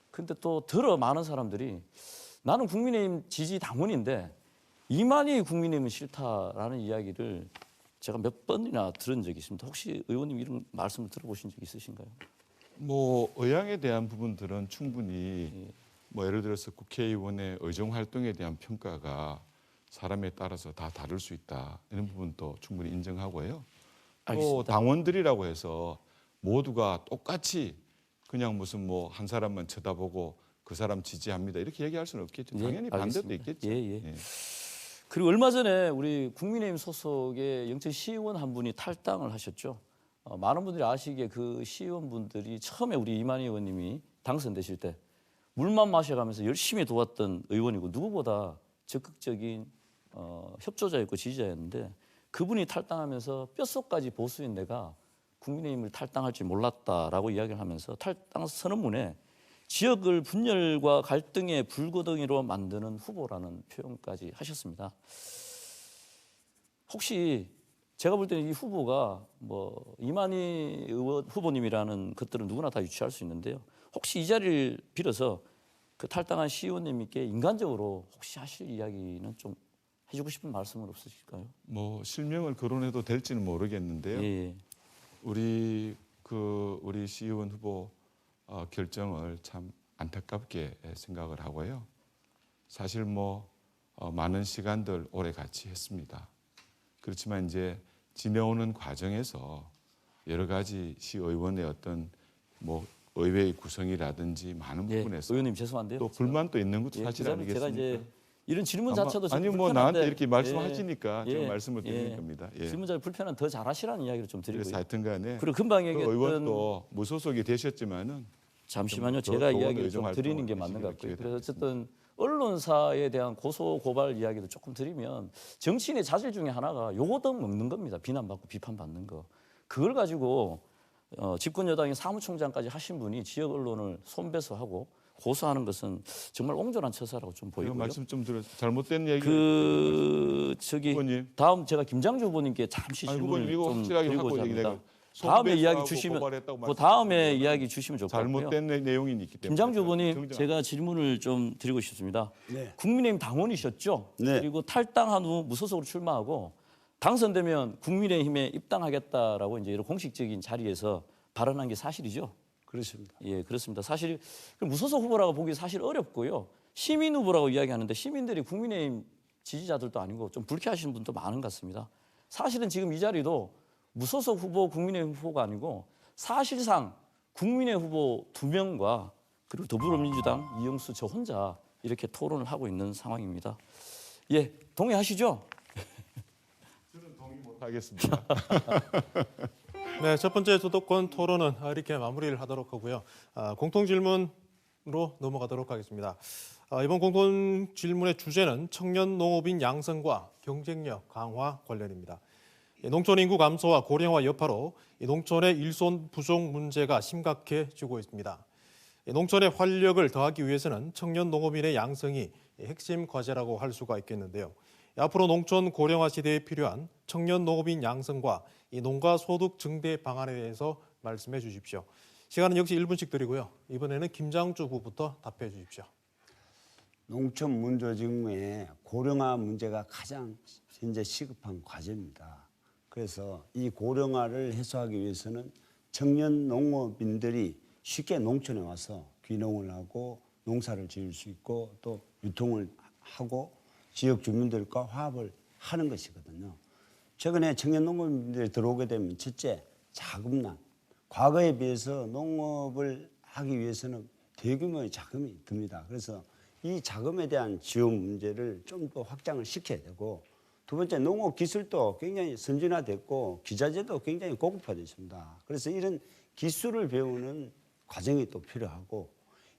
근데 또 더러 많은 사람들이 나는 국민의힘 지지 당원인데 이만희 국민의힘은 싫다라는 이야기를 제가 몇 번이나 들은 적이 있습니다. 혹시 의원님 이런 말씀을 들어보신 적 있으신가요? 뭐 의향에 대한 부분들은 충분히 뭐 예를 들어서 국회의원의 의정 활동에 대한 평가가 사람에 따라서 다 다를 수 있다. 이런 부분도 충분히 인정하고요. 또 알겠습니다. 당원들이라고 해서 모두가 똑같이 그냥 무슨 뭐 한 사람만 쳐다보고 그 사람 지지합니다. 이렇게 얘기할 수는 없겠죠. 예, 당연히 반대도 알겠습니다. 있겠죠. 예. 예. 그리고 얼마 전에 우리 국민의힘 소속의 영천 시의원 한 분이 탈당을 하셨죠. 많은 분들이 아시기에 그 시의원분들이 처음에 우리 이만희 의원님이 당선되실 때 물만 마셔가면서 열심히 도왔던 의원이고 누구보다 적극적인 협조자였고 지지자였는데 그분이 탈당하면서 뼛속까지 보수인 내가 국민의힘을 탈당할 줄 몰랐다라고 이야기를 하면서 탈당 선언문에 지역을 분열과 갈등의 불고덩이로 만드는 후보라는 표현까지 하셨습니다. 혹시 제가 볼 때는 이 후보가 뭐 이만희 의원 후보님이라는 것들은 누구나 다 유추할 수 있는데요. 혹시 이 자리를 빌어서 그 탈당한 시의원님께 인간적으로 혹시 하실 이야기는 좀 해주고 싶은 말씀은 없으실까요? 뭐 실명을 거론해도 될지는 모르겠는데요. 예. 우리 시의원 후보 결정을 참 안타깝게 생각을 하고요. 사실 뭐 많은 시간들 오래 같이 했습니다. 그렇지만 이제 지내오는 과정에서 여러 가지 시의원의 어떤 뭐 의회의 구성이라든지 많은 예. 부분에서 의원님 죄송한데요. 또 불만도 있는 것도 예, 사실 제가 아니겠습니까? 이제 이런 질문 자체도 좀 아니 뭐 불편한데, 나한테 이렇게 말씀하시니까 예, 제가 말씀을 드리는 예. 겁니다. 예. 질문자 불편한 더 잘하시라는 이야기를 좀 그래서 드리고요. 하여튼간에 그리고 금방 그 얘기했던 의원도 무소속이 되셨지만은 잠시만요. 더 제가 좋은 이야기를 의정 좀 활동을 드리는 게 맞는 것 하시기를 같고요. 그래서 기대하겠습니다. 어쨌든 언론사에 대한 고소 고발 이야기도 조금 드리면 정치인의 자질 중에 하나가 요거도 먹는 겁니다. 비난받고 비판받는 거. 그걸 가지고 집권 여당의 사무총장까지 하신 분이 지역 언론을 손배소하고 고소하는 것은 정말 옹졸한 처사라고 좀 제가 보이고요. 말씀 좀 드려 잘못된 얘기. 저기 다음 제가 김장주 후보님께 잠시 아니, 질문을 후보님 이거 좀 확실하게 드리고자 하고 합니다. 얘기해요. 다음에 이야기 손배소하고 주시면 고발했다고 그 다음에 말씀드리면 이야기 주시면 좋을 것 같고요. 잘못된 내용이 있기 때문에 김장주 후보님 정정- 제가 질문을 좀 드리고 싶습니다. 네. 국민의힘 당원이셨죠? 네. 그리고 탈당한 후 무소속으로 출마하고 당선되면 국민의힘에 입당하겠다라고 이제 이런 공식적인 자리에서 발언한 게 사실이죠? 그렇습니다. 예, 그렇습니다. 사실 무소속 후보라고 보기 사실 어렵고요. 시민 후보라고 이야기하는데 시민들이 국민의힘 지지자들도 아니고 좀 불쾌하시는 분도 많은 것 같습니다. 사실은 지금 이 자리도 무소속 후보, 국민의힘 후보가 아니고 사실상 국민의 후보 2명과 그리고 더불어민주당 이영수 저 혼자 이렇게 토론을 하고 있는 상황입니다. 예, 동의하시죠? 저는 동의 못 하겠습니다. 네, 첫 번째 주도권 토론은 이렇게 마무리를 하도록 하고요. 공통 질문으로 넘어가도록 하겠습니다. 이번 공통 질문의 주제는 청년 농업인 양성과 경쟁력 강화 관련입니다. 농촌 인구 감소와 고령화 여파로 농촌의 일손 부족 문제가 심각해지고 있습니다. 농촌의 활력을 더하기 위해서는 청년 농업인의 양성이 핵심 과제라고 할 수가 있겠는데요. 앞으로 농촌 고령화 시대에 필요한 청년 농업인 양성과 이 농가 소득 증대 방안에 대해서 말씀해 주십시오. 시간은 역시 1분씩 드리고요. 이번에는 김장주 후보부터 답해 주십시오. 농촌 문제 중에 고령화 문제가 가장 현재 시급한 과제입니다. 그래서 이 고령화를 해소하기 위해서는 청년 농업인들이 쉽게 농촌에 와서 귀농을 하고 농사를 지을 수 있고 또 유통을 하고 지역 주민들과 화합을 하는 것이거든요. 최근에 청년 농업인들이 들어오게 되면 첫째, 자금난. 과거에 비해서 농업을 하기 위해서는 대규모의 자금이 듭니다. 그래서 이 자금에 대한 지원 문제를 좀 더 확장을 시켜야 되고, 두 번째, 농업 기술도 굉장히 선진화됐고 기자재도 굉장히 고급화됐습니다. 그래서 이런 기술을 배우는 과정이 또 필요하고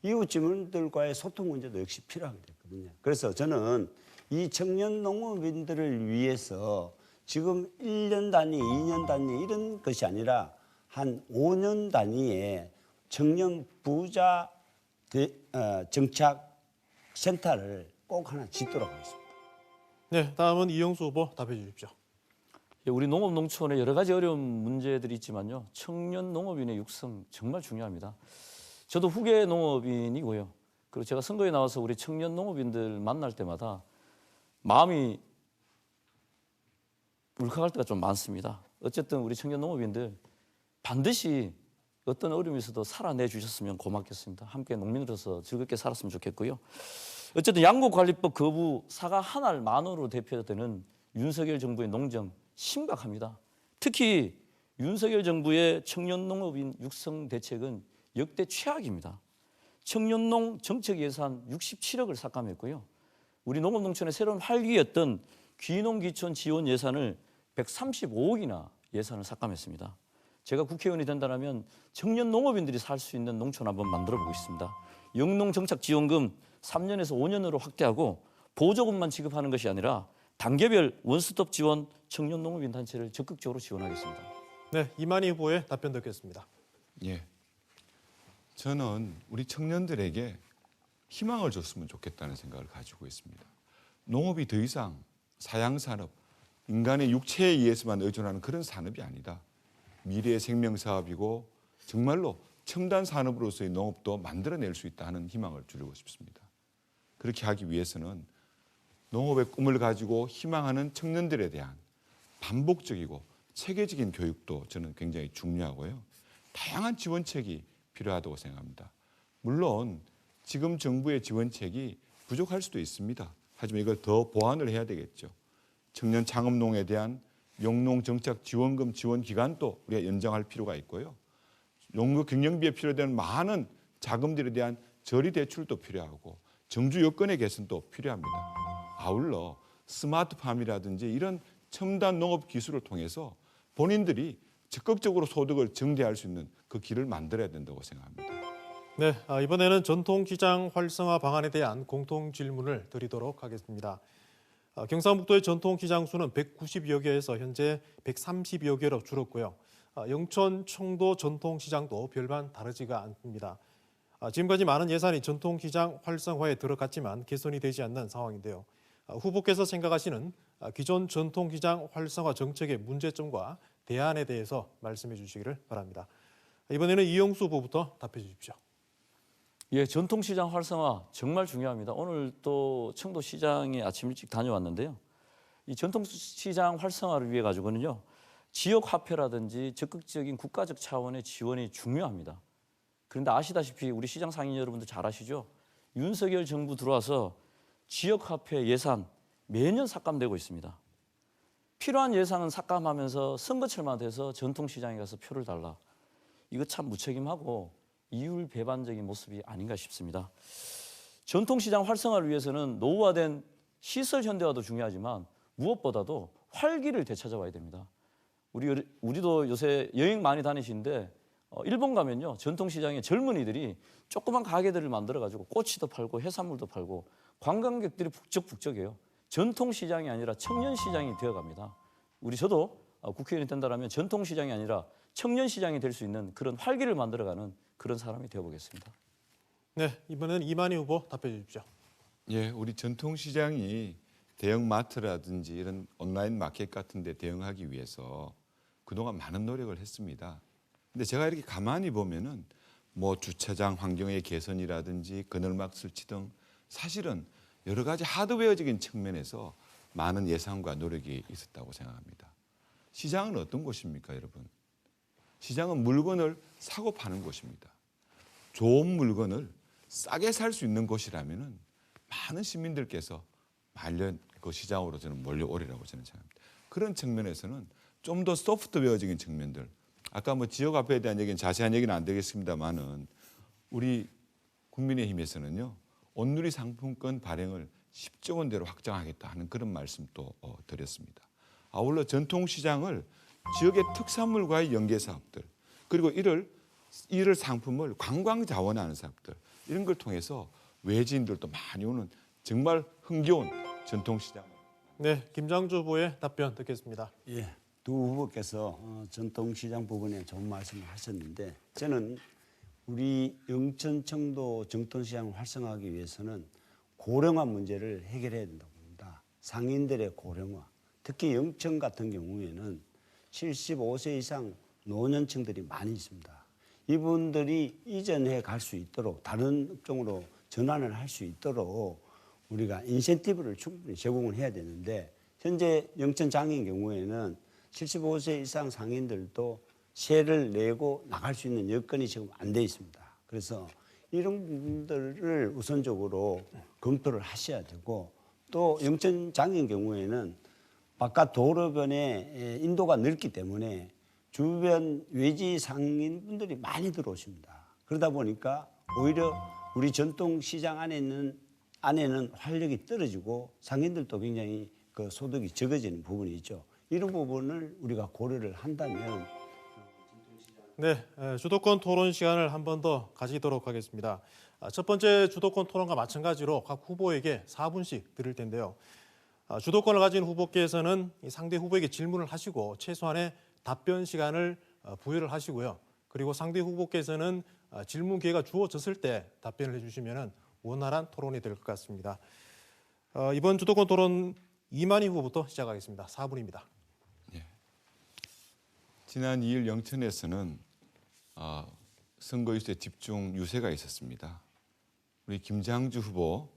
이웃 주민들과의 소통 문제도 역시 필요하게 됐거든요. 그래서 저는 이 청년 농업인들을 위해서 지금 1년 단위, 2년 단위 이런 것이 아니라 한 5년 단위의 청년 부자 정착 센터를 꼭 하나 짓도록 하겠습니다. 네, 다음은 이영수 후보 답해 주십시오. 예, 우리 농업 농촌에 여러 가지 어려운 문제들이 있지만요. 청년 농업인의 육성 정말 중요합니다. 저도 후계 농업인이고요. 그리고 제가 선거에 나와서 우리 청년 농업인들 만날 때마다 마음이 울컥할 때가 좀 많습니다. 어쨌든 우리 청년 농업인들 반드시 어떤 어려움이 있어도 살아내 주셨으면 고맙겠습니다. 함께 농민으로서 즐겁게 살았으면 좋겠고요. 어쨌든 양곡관리법 거부 사과 한 알 만원으로 대표되는 윤석열 정부의 농정 심각합니다. 특히 윤석열 정부의 청년 농업인 육성 대책은 역대 최악입니다. 청년농 정책 예산 67억을 삭감했고요. 우리 농업농촌의 새로운 활기였던 귀농귀촌 지원 예산을 135억이나 예산을 삭감했습니다. 제가 국회의원이 된다면 청년 농업인들이 살 수 있는 농촌 한번 만들어 보겠습니다. 영농정착지원금 3년에서 5년으로 확대하고 보조금만 지급하는 것이 아니라 단계별 원스톱 지원 청년 농업인 단체를 적극적으로 지원하겠습니다. 네, 이만희 후보의 답변 듣겠습니다. 예. 저는 우리 청년들에게 희망을 줬으면 좋겠다는 생각을 가지고 있습니다. 농업이 더 이상 사양산업, 인간의 육체에 의해서만 의존하는 그런 산업이 아니다. 미래의 생명사업이고 정말로 첨단 산업으로서의 농업도 만들어낼 수 있다 하는 희망을 주고 싶습니다. 그렇게 하기 위해서는 농업의 꿈을 가지고 희망하는 청년들에 대한 반복적이고 체계적인 교육도 저는 굉장히 중요하고요. 다양한 지원책이 필요하다고 생각합니다. 물론 지금 정부의 지원책이 부족할 수도 있습니다. 하지만 이걸 더 보완을 해야 되겠죠. 청년 창업농에 대한 영농정착지원금 지원 기간도 우리가 연장할 필요가 있고요. 농업 경영비에 필요되는 많은 자금들에 대한 저리 대출도 필요하고 정주 여건의 개선도 필요합니다. 아울러 스마트팜이라든지 이런 첨단 농업 기술을 통해서 본인들이 적극적으로 소득을 증대할 수 있는 그 길을 만들어야 된다고 생각합니다. 네, 이번에는 전통시장 활성화 방안에 대한 공통 질문을 드리도록 하겠습니다. 경상북도의 전통시장 수는 190여 개에서 현재 130여 개로 줄었고요. 영천, 청도 전통시장도 별반 다르지가 않습니다. 지금까지 많은 예산이 전통시장 활성화에 들어갔지만 개선이 되지 않는 상황인데요. 후보께서 생각하시는 기존 전통시장 활성화 정책의 문제점과 대안에 대해서 말씀해 주시기를 바랍니다. 이번에는 이영수 후보부터 답해 주십시오. 예, 전통시장 활성화 정말 중요합니다. 오늘 또 청도시장에 아침 일찍 다녀왔는데요. 이 전통시장 활성화를 위해 가지고는요, 지역 화폐라든지 적극적인 국가적 차원의 지원이 중요합니다. 그런데 아시다시피 우리 시장 상인 여러분들 잘 아시죠? 윤석열 정부 들어와서 지역 화폐 예산 매년 삭감되고 있습니다. 필요한 예산은 삭감하면서 선거철만 돼서 전통시장에 가서 표를 달라. 이거 참 무책임하고 이율배반적인 모습이 아닌가 싶습니다. 전통시장 활성화를 위해서는 노후화된 시설 현대화도 중요하지만 무엇보다도 활기를 되찾아와야 됩니다. 우리도 요새 여행 많이 다니시는데 일본 가면요, 전통시장에 젊은이들이 조그만 가게들을 만들어가지고 꼬치도 팔고 해산물도 팔고 관광객들이 북적북적해요. 전통시장이 아니라 청년시장이 되어갑니다. 저도 국회의원이 된다면 전통시장이 아니라 청년시장이 될 수 있는 그런 활기를 만들어가는 그런 사람이 되어보겠습니다. 네, 이번에는 이만희 후보 답해 주십시오. 예, 우리 전통시장이 대형마트라든지 이런 온라인 마켓 같은 데 대응하기 위해서 그동안 많은 노력을 했습니다. 근데 제가 이렇게 가만히 보면은 뭐 주차장 환경의 개선이라든지 그늘막 설치 등 사실은 여러 가지 하드웨어적인 측면에서 많은 예산과 노력이 있었다고 생각합니다. 시장은 어떤 곳입니까, 여러분? 시장은 물건을 사고 파는 곳입니다. 좋은 물건을 싸게 살 수 있는 곳이라면은 많은 시민들께서 말년 그 시장으로 저는 몰려오리라고 저는 생각합니다. 그런 측면에서는 좀 더 소프트웨어적인 측면들, 아까 뭐 지역 화폐에 대한 얘기는 자세한 얘기는 안 되겠습니다만은 우리 국민의힘에서는요 온누리 상품권 발행을 10조 원대로 확장하겠다 하는 그런 말씀도 드렸습니다. 아울러 전통시장을 지역의 특산물과의 연계 사업들, 그리고 이를 상품을 관광 자원화하는 사업들, 이런 걸 통해서 외지인들도 많이 오는 정말 흥겨운 전통시장. 네, 김장주 후보의 답변 듣겠습니다. 예, 두 후보께서 전통시장 부분에 좋은 말씀을 하셨는데 저는 우리 영천 청도 전통시장을 활성화하기 위해서는 고령화 문제를 해결해야 된다고 봅니다. 상인들의 고령화, 특히 영천 같은 경우에는 75세 이상 노년층들이 많이 있습니다. 이분들이 이전해 갈 수 있도록 다른 업종으로 전환을 할 수 있도록 우리가 인센티브를 충분히 제공을 해야 되는데 현재 영천장인 경우에는 75세 이상 상인들도 세를 내고 나갈 수 있는 여건이 지금 안 돼 있습니다. 그래서 이런 부분들을 우선적으로 검토를 하셔야 되고 또 영천장인 경우에는 바깥 도로변에 인도가 넓기 때문에 주변 외지 상인분들이 많이 들어오십니다. 그러다 보니까 오히려 우리 전통시장 안에는 활력이 떨어지고 상인들도 굉장히 그 소득이 적어지는 부분이 있죠. 이런 부분을 우리가 고려를 한다면 네, 주도권 토론 시간을 한 번 더 가지도록 하겠습니다. 첫 번째 주도권 토론과 마찬가지로 각 후보에게 4분씩 드릴 텐데요. 주도권을 가진 후보께서는 상대 후보에게 질문을 하시고 최소한의 답변 시간을 부여를 하시고요. 그리고 상대 후보께서는 질문 기회가 주어졌을 때 답변을 해주시면 원활한 토론이 될 것 같습니다. 이번 주도권 토론 이만희 후보부터 시작하겠습니다. 4분입니다. 지난 2일 영천에서는 선거 유세 집중 유세가 있었습니다. 우리 김장주 후보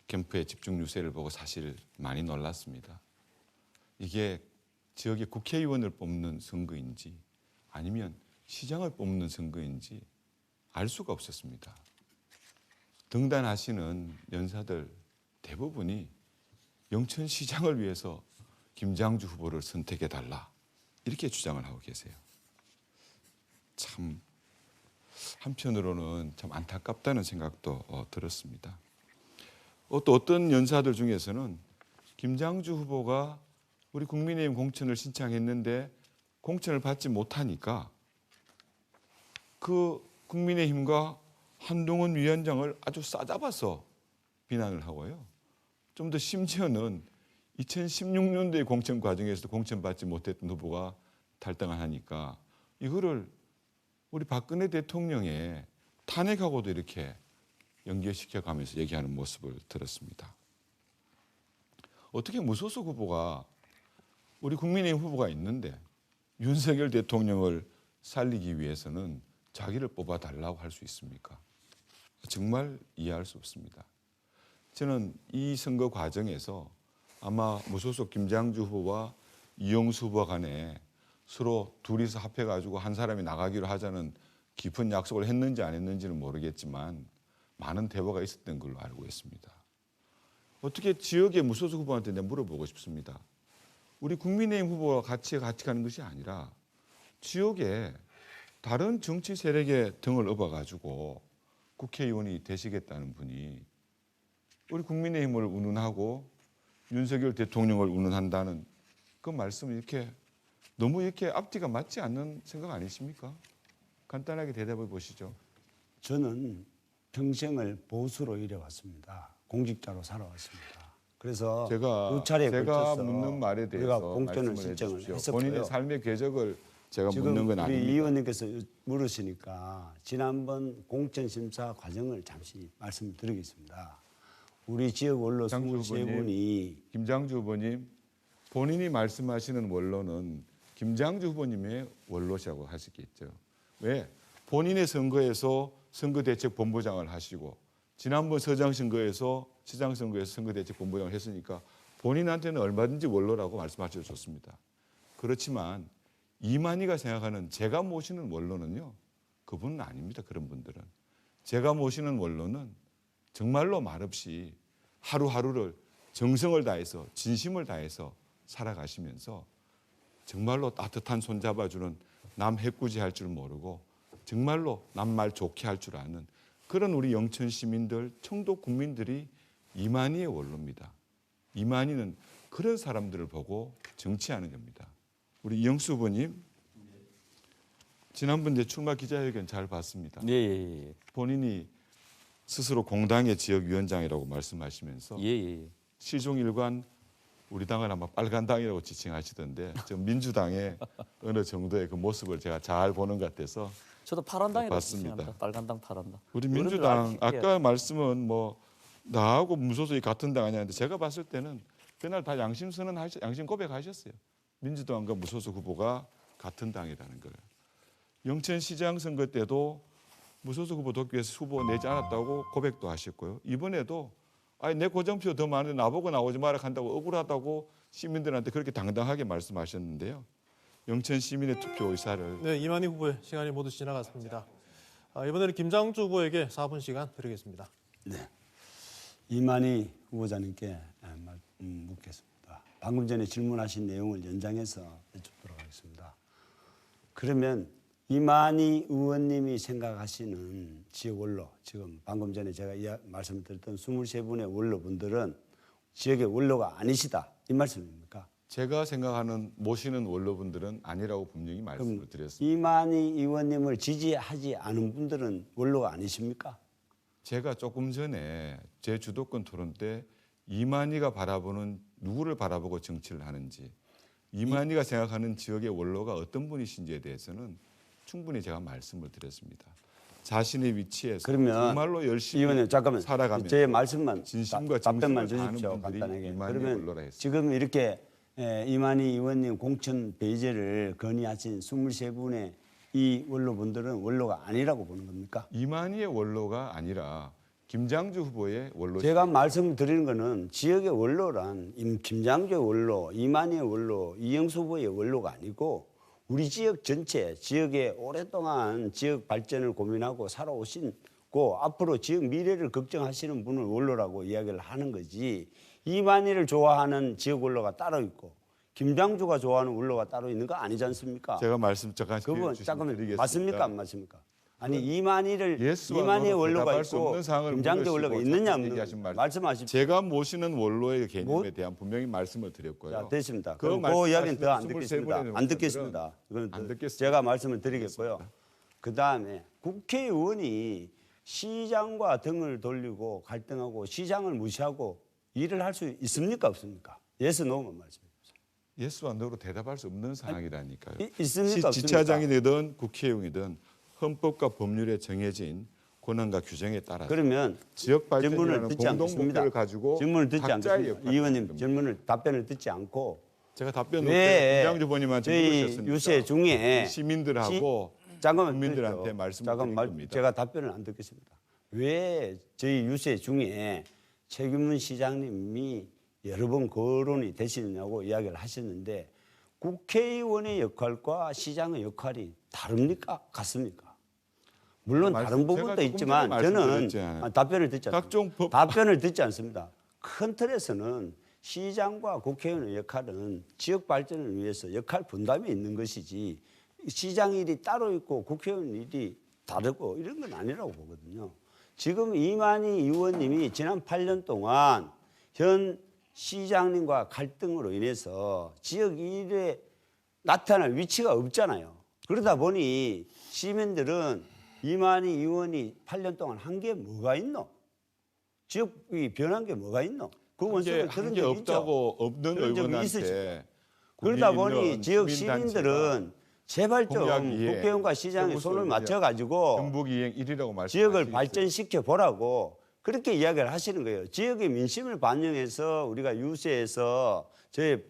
캠프의 집중 유세를 보고 사실 많이 놀랐습니다. 이게 지역의 국회의원을 뽑는 선거인지 아니면 시장을 뽑는 선거인지 알 수가 없었습니다. 등단하시는 연사들 대부분이 영천시장을 위해서 김장주 후보를 선택해달라 이렇게 주장을 하고 계세요. 참 한편으로는 참 안타깝다는 생각도 들었습니다. 또 어떤 연사들 중에서는 김장주 후보가 우리 국민의힘 공천을 신청했는데 공천을 받지 못하니까 그 국민의힘과 한동훈 위원장을 아주 싸잡아서 비난을 하고요. 좀 더 심지어는 2016년도에 공천 과정에서도 공천받지 못했던 후보가 탈당을 하니까 이거를 우리 박근혜 대통령의 탄핵하고도 이렇게 연결시켜가면서 얘기하는 모습을 들었습니다. 어떻게 무소속 후보가 우리 국민의힘 후보가 있는데 윤석열 대통령을 살리기 위해서는 자기를 뽑아달라고 할 수 있습니까? 정말 이해할 수 없습니다. 저는 이 선거 과정에서 아마 무소속 김장주 후보와 이용수 후보 간에 서로 둘이서 합해가지고 한 사람이 나가기로 하자는 깊은 약속을 했는지 안 했는지는 모르겠지만 많은 대화가 있었던 걸로 알고 있습니다. 어떻게 지역의 무소속 후보한테 내가 물어보고 싶습니다. 우리 국민의힘 후보와 같이 가는 것이 아니라 지역에 다른 정치 세력의 등을 업어가지고 국회의원이 되시겠다는 분이 우리 국민의힘을 운운하고 윤석열 대통령을 운운한다는 그 말씀을 이렇게 너무 이렇게 앞뒤가 맞지 않는 생각 아니십니까? 간단하게 대답해 보시죠. 저는 평생을 보수로 일해왔습니다. 공직자로 살아왔습니다. 그래서 두 차례에 제가 걸쳐서 묻는 말에 대해서 우리가 공천을 말씀을 신청을 해주십시오. 했었고요. 본인의 삶의 궤적을 제가 지금 묻는 건 우리 아닙니다. 이 의원님께서 물으시니까 지난번 공천 심사 과정을 잠시 말씀드리겠습니다. 우리 지역 원로 장주 23분이 김장주 후보님, 본인이 말씀하시는 원로는 김장주 후보님의 원로시라고 하시겠죠. 왜? 본인의 선거에서 선거대책본부장을 하시고 지난번 시장 선거에서 선거대책본부장을 했으니까 본인한테는 얼마든지 원로라고 말씀하셔도 좋습니다. 그렇지만 이만희가 생각하는 제가 모시는 원로는요. 그분은 아닙니다. 그런 분들은. 제가 모시는 원로는 정말로 말없이 하루하루를 정성을 다해서 진심을 다해서 살아가시면서 정말로 따뜻한 손 잡아주는 남 해꾸지 할 줄 모르고 정말로 남 말 좋게 할 줄 아는 그런 우리 영천 시민들, 청도 국민들이 이만희의 원로입니다. 이만희는 그런 사람들을 보고 정치하는 겁니다. 우리 이영수 후보님, 지난번 제 출마 기자회견 잘 봤습니다. 예, 예, 예. 본인이 스스로 공당의 지역위원장이라고 말씀하시면서 예, 예. 시종일관 우리 당을 아마 빨간당이라고 지칭하시던데 저 민주당의 어느 정도의 그 모습을 제가 잘 보는 것 같아서 저도 파란당이라고 봤습니다. 지칭합니다. 빨간당, 파란당. 우리 어른들 민주당 알기 쉽게 아까 말씀은 뭐 나하고 무소속이 같은 당 아니냐는데 제가 봤을 때는 그날 다 양심 고백하셨어요. 민주당과 무소속 후보가 같은 당이라는 거예요. 영천시장 선거 때도 무소속 후보 도끼에서 후보 내지 않았다고 고백도 하셨고요. 이번에도 아니 내 고정표 더 많은데 나보고 나오지 마라 한다고 억울하다고 시민들한테 그렇게 당당하게 말씀하셨는데요. 영천 시민의 투표 의사를 네, 이만희 후보의 시간이 모두 지나갔습니다. 이번에는 김장주 후보에게 4분 시간 드리겠습니다. 네. 이만희 후보자님께 묻겠습니다. 방금 전에 질문하신 내용을 연장해서 여쭙도록 하겠습니다. 그러면 이만희 의원님이 생각하시는 지역 원로, 지금 방금 전에 제가 말씀드렸던 23분의 원로분들은 지역의 원로가 아니시다. 이 말씀입니까? 제가 생각하는 모시는 원로분들은 아니라고 분명히 말씀을 드렸습니다. 이만희 의원님을 지지하지 않은 분들은 원로가 아니십니까? 제가 조금 전에 제 주도권 토론 때 이만희가 바라보는 누구를 바라보고 정치를 하는지 이만희가 생각하는 지역의 원로가 어떤 분이신지에 대해서는 충분히 제가 말씀을 드렸습니다. 자신의 위치에서 그러면 정말로 열심히 의원님 잠깐만 살아가면서 제 말씀만 진심과 답변만 정성을 다하는 주십시오. 분들이 간단하게. 이만희 그러면 원로라 했습니다. 지금 이렇게 이만희 의원님 공천 배제를 건의하신 23분의 이 원로분들은 원로가 아니라고 보는 겁니까? 이만희의 원로가 아니라 김장주 후보의 원로. 제가 말씀드리는 거는 지역의 원로란 김장주의 원로, 이만희의 원로, 이영수 후보의 원로가 아니고 우리 지역 전체, 지역에 오랫동안 지역 발전을 고민하고 살아오신고 앞으로 지역 미래를 걱정하시는 분을 원로라고 이야기를 하는 거지. 이만희를 좋아하는 지역 원로가 따로 있고 김장주가 좋아하는 원로가 따로 있는 거 아니지 않습니까? 제가 말씀 잠깐 그분 잠깐만 맞습니까 안 맞습니까? 아니 이만희의 예스와 원로가 대답할 수 있고 없는 사항을 김장주 원로가 있느냐 얘기하신 말씀. 말씀하십시오. 제가 모시는 원로의 개념에 대한 분명히 말씀을 드렸고요. 자, 됐습니다. 그 그럼 그 이야기는 더 안 말씀하시는 듣겠습니다. 23분의 안 듣겠습니다. 이건 안 듣겠습니다. 제가 말씀을 드리겠고요. 그 다음에 국회의원이 시장과 등을 돌리고 갈등하고 시장을 무시하고 일을 할 수 있습니까 없습니까? 예스 노만 말씀해 주세요. 예스와 노로 대답할 수 없는 상황이라니까요. 있습니까 없습니까? 지차장이 되든 국회의원이든 헌법과 법률에 정해진 권한과 규정에 따라 그러면 지역 질문을 발전이라는 듣지 공동 않겠습니다. 목표를 가지고 질문을 듣지 각자의 않겠습니다. 역할을 의원님 하는 겁니다. 질문을 답변을 듣지 않고 제가 답변을 왜 김장주 의원님한테 저희 물으셨으니까 유세 중에 시민들하고 잠깐만 국민들한테 들으십시오. 말씀을 잠깐만 드린 겁니다. 제가 답변을 안 듣겠습니다. 왜 저희 유세 중에 최규문 시장님이 여러 번 거론이 되시느냐고 이야기를 하셨는데 국회의원의 역할과 시장의 역할이 다릅니까? 같습니까? 물론 말씀- 다른 제가 부분도 조금 있지만 전에 저는 말씀드렸잖아요. 답변을 듣지 각종 않습니다. 법- 답변을 듣지 않습니다. 큰 틀에서는 시장과 국회의원의 역할은 지역 발전을 위해서 역할 분담이 있는 것이지 시장 일이 따로 있고 국회의원 일이 다르고 이런 건 아니라고 보거든요. 지금 이만희 의원님이 지난 8년 동안 현 시장님과 갈등으로 인해서 지역 일에 나타날 위치가 없잖아요. 그러다 보니 시민들은 이만희 의원이 8년 동안 한 게 뭐가 있노? 지역이 변한 게 뭐가 있노? 그 원소를 들은 한게 적 있죠. 없다고 없는 그런 적이 의원한테 있으시죠. 그러다 보니 지역 시민들은 제발 좀 공약 이행, 국회의원과 시장에 손을 맞춰가지고 경북 이행 1위라고 말씀. 지역을 발전시켜 보라고 그렇게 이야기를 하시는 거예요. 지역의 민심을 반영해서 우리가 유세에서 저희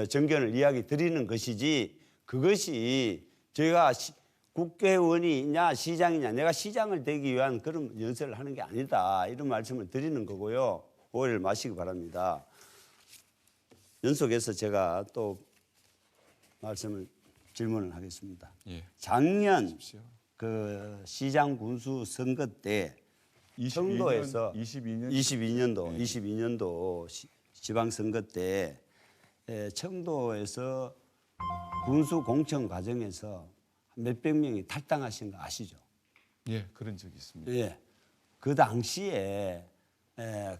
정견을 이야기 드리는 것이지 그것이 저희가 국회의원이냐 시장이냐 내가 시장을 되기 위한 그런 연설을 하는 게 아니다. 이런 말씀을 드리는 거고요. 오해를 마시기 바랍니다. 연속해서 제가 또 질문을 하겠습니다. 예. 작년 하십시오. 그 시장 군수 선거 때 청도에서 22년도 지방선거 때 청도에서 군수 공천 과정에서 몇백 명이 탈당하신 거 아시죠? 예, 그런 적이 있습니다. 예. 그 당시에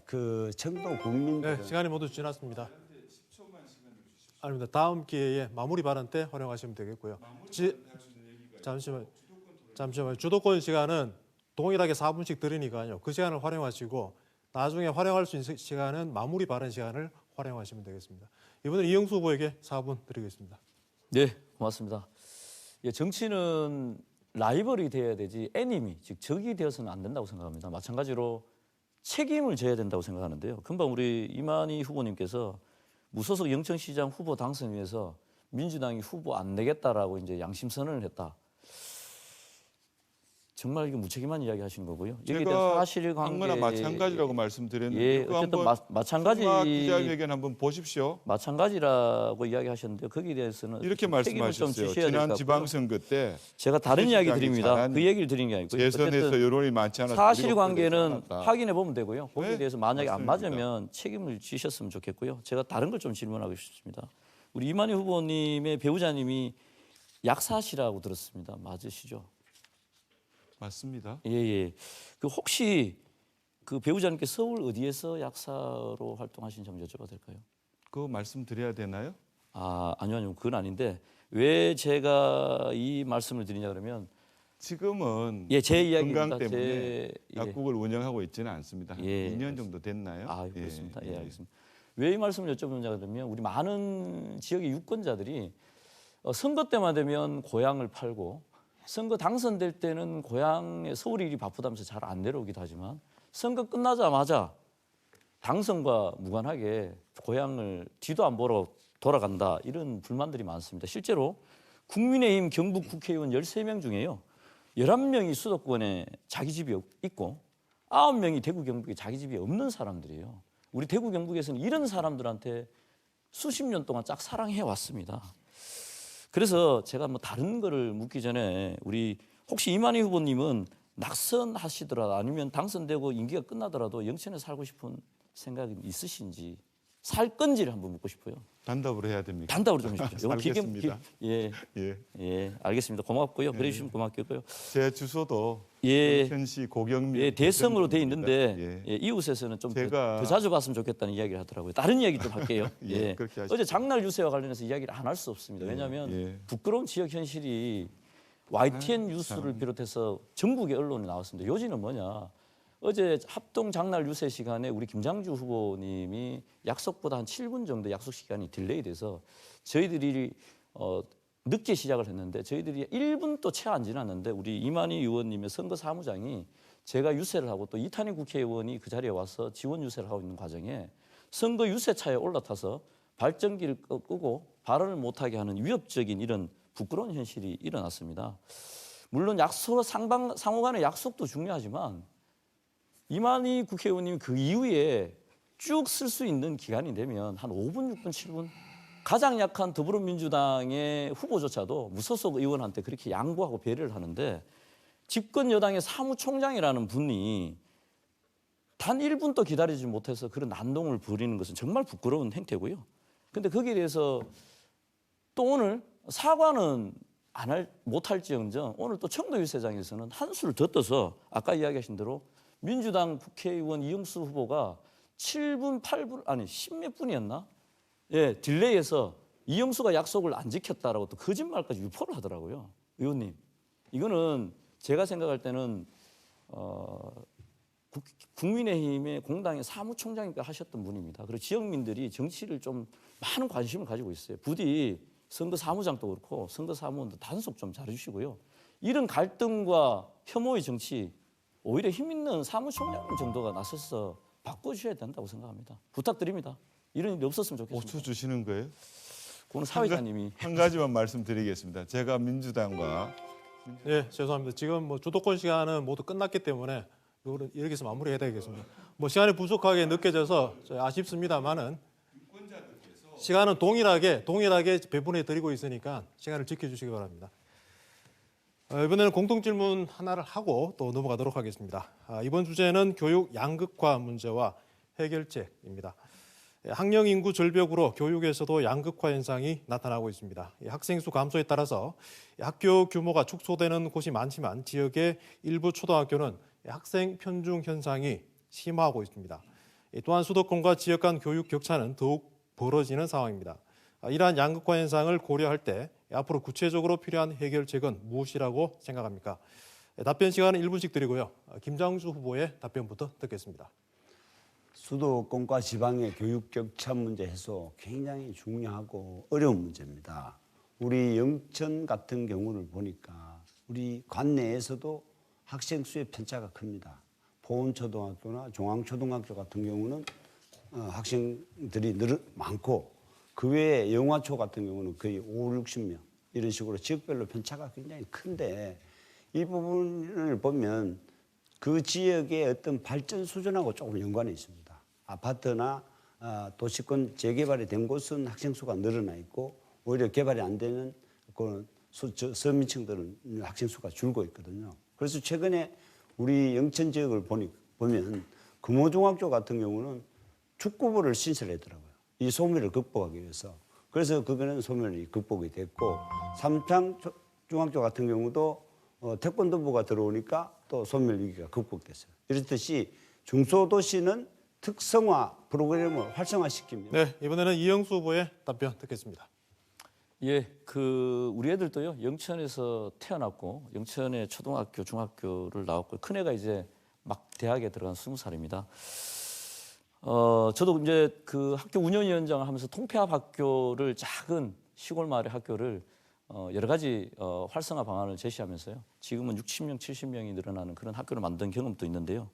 그 청도 국민들 네, 시간이 모두 지났습니다. 아닙니다. 다음 기회에 마무리 발언 때 활용하시면 되겠고요. 잠시만. 주도권 시간은 동일하게 4분씩 드리니까요. 그 시간을 활용하시고 나중에 활용할 수 있는 시간은 마무리 발언 시간을 활용하시면 되겠습니다. 이번엔 이영수 후보에게 4분 드리겠습니다. 네, 고맙습니다. 예, 정치는 라이벌이 되어야 되지 애니미, 즉 적이 되어서는 안 된다고 생각합니다. 마찬가지로 책임을 져야 된다고 생각하는데요. 금방 우리 이만희 후보님께서 무소속 영천시장 후보 당선 위해서 민주당이 후보 안 내겠다라고 이제 양심 선언을 했다. 정말 이게 무책임한 이야기 하시는 거고요. 여기에 대한 제가 사실관계 방문한 마찬가지라고 말씀드렸는데 예, 그거 어쨌든 한번 마찬가지 기자회견 한번 보십시오. 마찬가지라고 이야기하셨는데요. 거기에 대해서는 이렇게 책임을 좀 말씀하셨어요. 지셔야 될 것 지난 같고요. 지방선거 때 제가 다른 이야기 시장이 드립니다. 잘한 그 얘기를 드린 게 아니고요. 재선에서 어쨌든 여론이 많지 않아서 사실관계는 확인해 보면 되고요. 거기에 네, 대해서 만약에 안 맞습니다. 맞으면 책임을 지셨으면 좋겠고요. 제가 다른 걸 좀 질문하고 싶습니다. 우리 이만희 후보님의 배우자님이 약사시라고 들었습니다. 맞으시죠? 맞습니다. 예. 그 혹시 그 배우자님께 서울 어디에서 약사로 활동하신지 한번 여쭤봐도 될까요? 그거 말씀드려야 되나요? 아니요. 그건 아닌데 왜 제가 이 말씀을 드리냐 그러면 지금은 예, 제 이야기입니다. 건강 때문에 예. 약국을 운영하고 있지는 않습니다. 한 예, 2년 정도 됐나요? 그렇습니다. 예, 알겠습니다. 왜 이 말씀을 여쭤보냐 그러면 우리 많은 지역의 유권자들이 선거 때만 되면 고향을 팔고 선거 당선될 때는 고향에 서울 일이 바쁘다면서 잘 안 내려오기도 하지만 선거 끝나자마자 당선과 무관하게 고향을 뒤도 안 보러 돌아간다 이런 불만들이 많습니다. 실제로 국민의힘 경북 국회의원 13명 중에요. 11명이 수도권에 자기 집이 있고 9명이 대구 경북에 자기 집이 없는 사람들이에요. 우리 대구 경북에서는 이런 사람들한테 수십 년 동안 짝 사랑해 왔습니다. 그래서 제가 뭐 다른 거를 묻기 전에 우리 혹시 이만희 후보님은 낙선하시더라도 아니면 당선되고 임기가 끝나더라도 영천에 살고 싶은 생각이 있으신지 살 건지를 한번 묻고 싶어요. 단답으로 해야 됩니까? 단답으로 좀 해주십시오. 알겠습니다. 예, 알겠습니다. 고맙고요. 그래 주시면 고맙겠고요. 제 주소도 예, 현시 고경미 대성으로 돼 있는데 예. 이웃에서는 좀 제가- 더 자주 갔으면 좋겠다는 이야기를 하더라고요. 다른 이야기 좀 할게요. 예, 그렇게 하십시오. 어제 장날 유세와 관련해서 이야기를 안 할 수 없습니다. 왜냐하면 예. 부끄러운 지역 현실이 YTN 뉴스를 비롯해서 전국의 언론에 나왔습니다. 요지는 뭐냐? 어제 합동 장날 유세 시간에 우리 김장주 후보님이 약속보다 한 7분 정도 약속 시간이 딜레이돼서 저희들이 늦게 시작을 했는데 저희들이 1분도 채 안 지났는데 우리 이만희 의원님의 선거 사무장이 제가 유세를 하고 또 이탄희 국회의원이 그 자리에 와서 지원 유세를 하고 있는 과정에 선거 유세차에 올라타서 발전기를 끄고 발언을 못하게 하는 위협적인 이런 부끄러운 현실이 일어났습니다. 물론 상호 간의 약속도 중요하지만 이만희 국회의원님이 그 이후에 쭉 쓸 수 있는 기간이 되면 한 5분, 6분, 7분 가장 약한 더불어민주당의 후보조차도 무소속 의원한테 그렇게 양보하고 배려를 하는데 집권 여당의 사무총장이라는 분이 단 1분도 기다리지 못해서 그런 난동을 부리는 것은 정말 부끄러운 행태고요. 그런데 거기에 대해서 또 오늘 사과는 못할지언정 오늘 또 청도 유세장에서는 한수를 더 떠서 아까 이야기하신 대로 민주당 국회의원 이영수 후보가 7분, 8분, 아니 10몇 분이었나? 예, 딜레이해서 이영수가 약속을 안 지켰다라고 또 거짓말까지 유포를 하더라고요. 의원님, 이거는 제가 생각할 때는 국민의힘의 공당의 사무총장이니까 하셨던 분입니다. 그리고 지역민들이 정치를 좀 많은 관심을 가지고 있어요. 부디 선거 사무장도 그렇고 선거 사무원도 단속 좀 잘해주시고요. 이런 갈등과 혐오의 정치 오히려 힘 있는 사무총장 정도가 나서서 바꿔주셔야 된다고 생각합니다. 부탁드립니다. 이런 일이 없었으면 좋겠습니다. 5초 주시는 거예요? 그건 사회자님이. 한 가지만 말씀드리겠습니다. 제가 민주당과 예, 죄송합니다. 지금 뭐 주도권 시간은 모두 끝났기 때문에 여기서 마무리해야 되겠습니다. 뭐 시간이 부족하게 느껴져서 아쉽습니다만은 시간은 동일하게 배분해 드리고 있으니까 시간을 지켜주시기 바랍니다. 이번에는 공통 질문 하나를 하고 또 넘어가도록 하겠습니다. 이번 주제는 교육 양극화 문제와 해결책입니다. 학령 인구 절벽으로 교육에서도 양극화 현상이 나타나고 있습니다. 학생 수 감소에 따라서 학교 규모가 축소되는 곳이 많지만 지역의 일부 초등학교는 학생 편중 현상이 심화하고 있습니다. 또한 수도권과 지역 간 교육 격차는 더욱 벌어지는 상황입니다. 이러한 양극화 현상을 고려할 때 앞으로 구체적으로 필요한 해결책은 무엇이라고 생각합니까? 답변 시간은 1분씩 드리고요. 김장주 후보의 답변부터 듣겠습니다. 수도권과 지방의 교육 격차 문제 해소 굉장히 중요하고 어려운 문제입니다. 우리 영천 같은 경우를 보니까 우리 관내에서도 학생 수의 편차가 큽니다. 보은초등학교나 중앙초등학교 같은 경우는 학생들이 많고 그 외에 영화초 같은 경우는 거의 5, 60명 이런 식으로 지역별로 편차가 굉장히 큰데 이 부분을 보면 그 지역의 어떤 발전 수준하고 조금 연관이 있습니다. 아파트나 도시권 재개발이 된 곳은 학생 수가 늘어나 있고 오히려 개발이 안 되는 그 서민층들은 학생 수가 줄고 있거든요. 그래서 최근에 우리 영천 지역을 보면 금호중학교 같은 경우는 축구부를 신설했더라고요. 이 소멸을 극복하기 위해서. 그래서 그거는 소멸이 극복이 됐고 삼창중학교 같은 경우도 태권도부가 들어오니까 또 소멸 위기가 극복됐어요. 이렇듯이 중소도시는 특성화 프로그램을 활성화시킵니다. 네, 이번에는 이영수 후보의 답변 듣겠습니다. 예, 우리 애들도요 영천에서 태어났고 영천의 초등학교, 중학교를 나왔고 큰애가 이제 막 대학에 들어간 20살입니다. 저도 이제 그 학교 운영위원장을 하면서 통폐합 학교를 작은 시골 마을의 학교를 여러 가지 활성화 방안을 제시하면서요. 지금은 60명, 70명이 늘어나는 그런 학교를 만든 경험도 있는데요.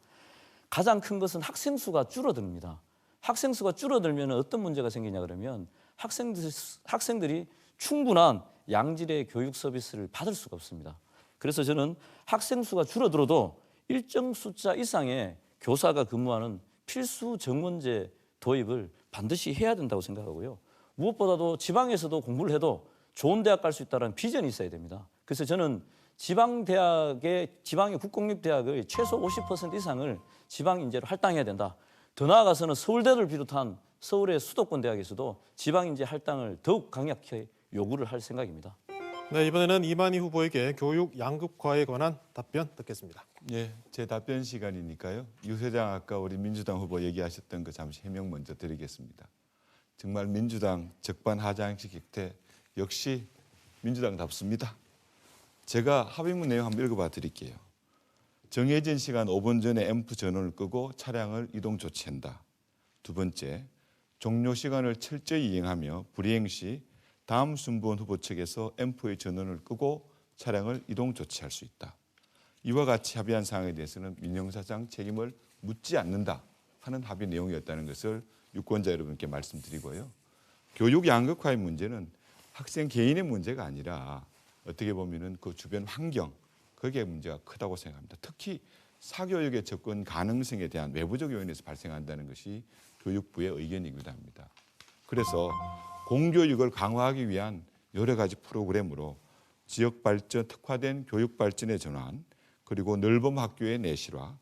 가장 큰 것은 학생 수가 줄어듭니다. 학생 수가 줄어들면 어떤 문제가 생기냐 그러면 학생들이 충분한 양질의 교육 서비스를 받을 수가 없습니다. 그래서 저는 학생 수가 줄어들어도 일정 숫자 이상의 교사가 근무하는 필수 정원제 도입을 반드시 해야 된다고 생각하고요. 무엇보다도 지방에서도 공부를 해도 좋은 대학 갈 수 있다는 비전이 있어야 됩니다. 그래서 저는 지방의 국공립대학의 최소 50% 이상을 지방 인재로 할당해야 된다. 더 나아가서는 서울대를 비롯한 서울의 수도권 대학에서도 지방 인재 할당을 더욱 강력히 요구를 할 생각입니다. 네, 이번에는 이만희 후보에게 교육 양극화에 관한 답변 듣겠습니다. 예, 제 답변 시간이니까요. 유 회장 아까 우리 민주당 후보 얘기하셨던 거 잠시 해명 먼저 드리겠습니다. 정말 민주당 적반하장식 격퇴 역시 민주당답습니다. 제가 합의문 내용 한번 읽어봐 드릴게요. 정해진 시간 5분 전에 앰프 전원을 끄고 차량을 이동 조치한다. 두 번째, 종료 시간을 철저히 이행하며 불이행 시 다음 순번 후보 측에서 앰프의 전원을 끄고 차량을 이동 조치할 수 있다. 이와 같이 합의한 사항에 대해서는 민영사상 책임을 묻지 않는다 하는 합의 내용이었다는 것을 유권자 여러분께 말씀드리고요. 교육 양극화의 문제는 학생 개인의 문제가 아니라 어떻게 보면은 그 주변 환경 거기에 문제가 크다고 생각합니다. 특히 사교육의 접근 가능성에 대한 외부적 요인에서 발생한다는 것이 교육부의 의견이기도 합니다. 그래서 공교육을 강화하기 위한 여러 가지 프로그램으로 지역 발전, 특화된 교육 발전의 전환, 그리고 넓은 학교의 내실화,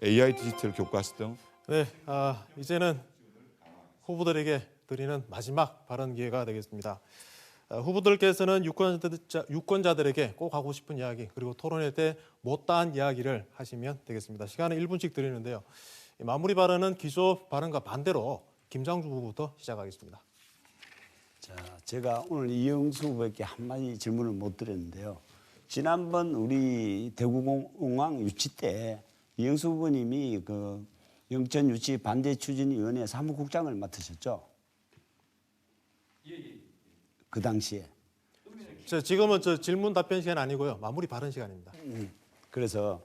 AI 디지털 교과서 등. 네, 이제는 후보들에게 드리는 마지막 발언 기회가 되겠습니다. 후보들께서는 유권자들에게 꼭 하고 싶은 이야기 그리고 토론회 때 못다한 이야기를 하시면 되겠습니다. 시간은 1분씩 드리는데요. 마무리 발언은 기조 발언과 반대로 김장주 후보부터 시작하겠습니다. 자, 제가 오늘 이영수 후보에게 한마디 질문을 못 드렸는데요. 지난번 우리 대구공항 유치 때 이영수 후보님이 그 영천 유치 반대 추진위원회 사무국장을 맡으셨죠? 예. 그 당시에. 지금은 질문 답변 시간 아니고요. 마무리 발언 시간입니다. 그래서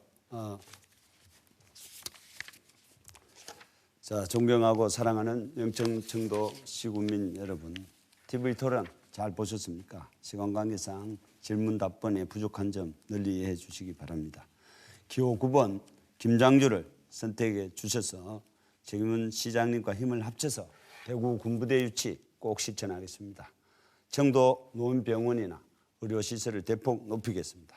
자, 존경하고 사랑하는 영천 청도 시군민 여러분, TV 토론 잘 보셨습니까? 시간 관계상 질문 답변에 부족한 점 널리 이해해 주시기 바랍니다. 기호 9번 김장주를 선택해 주셔서 최경훈 시장님과 힘을 합쳐서 대구 군부대 유치 꼭 실천하겠습니다. 청도 노인병원이나 의료시설을 대폭 높이겠습니다.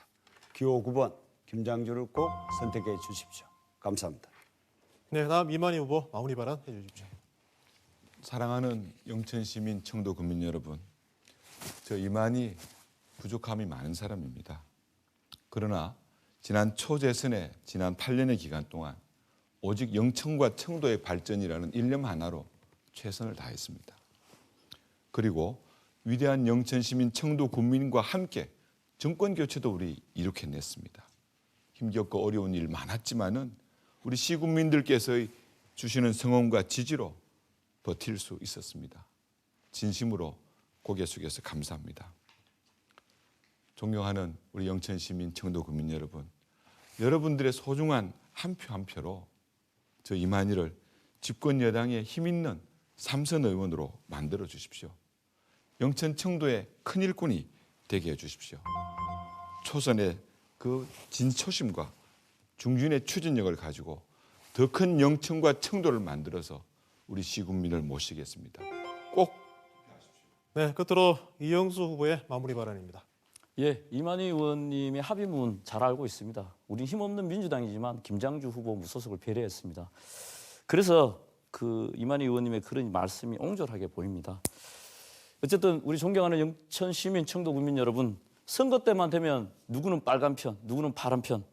기호 9번 김장주를 꼭 선택해 주십시오. 감사합니다. 네, 다음 이만희 후보 마무리 발언 해주십시오. 사랑하는 영천 시민, 청도 국민 여러분, 저 이만희 부족함이 많은 사람입니다. 그러나 지난 초재선의 지난 8년의 기간 동안 오직 영천과 청도의 발전이라는 일념 하나로 최선을 다했습니다. 그리고 위대한 영천 시민, 청도 국민과 함께 정권 교체도 우리 이룩해냈습니다. 힘겹고 어려운 일 많았지만은 우리 시국민들께서의 주시는 성원과 지지로 버틸 수 있었습니다. 진심으로 고개 숙여서 감사합니다. 존경하는 우리 영천 시민, 청도 국민 여러분, 여러분들의 소중한 한 표 한 표로 저 이만희를 집권 여당의 힘 있는 삼선 의원으로 만들어 주십시오. 영천 청도의 큰 일꾼이 되게 해 주십시오. 초선의 그 진초심과 중진의 추진력을 가지고 더 큰 영천과 청도를 만들어서 우리 시국민을 모시겠습니다. 꼭 네, 끝으로 이영수 후보의 마무리 발언입니다. 예, 이만희 의원님의 합의문 잘 알고 있습니다. 우리 힘없는 민주당이지만 김장주 후보 무소속을 배려했습니다. 그래서 그 이만희 의원님의 그런 말씀이 옹졸하게 보입니다. 어쨌든 우리 존경하는 영천 시민, 청도 국민 여러분, 선거 때만 되면 누구는 빨간 편, 누구는 파란 편,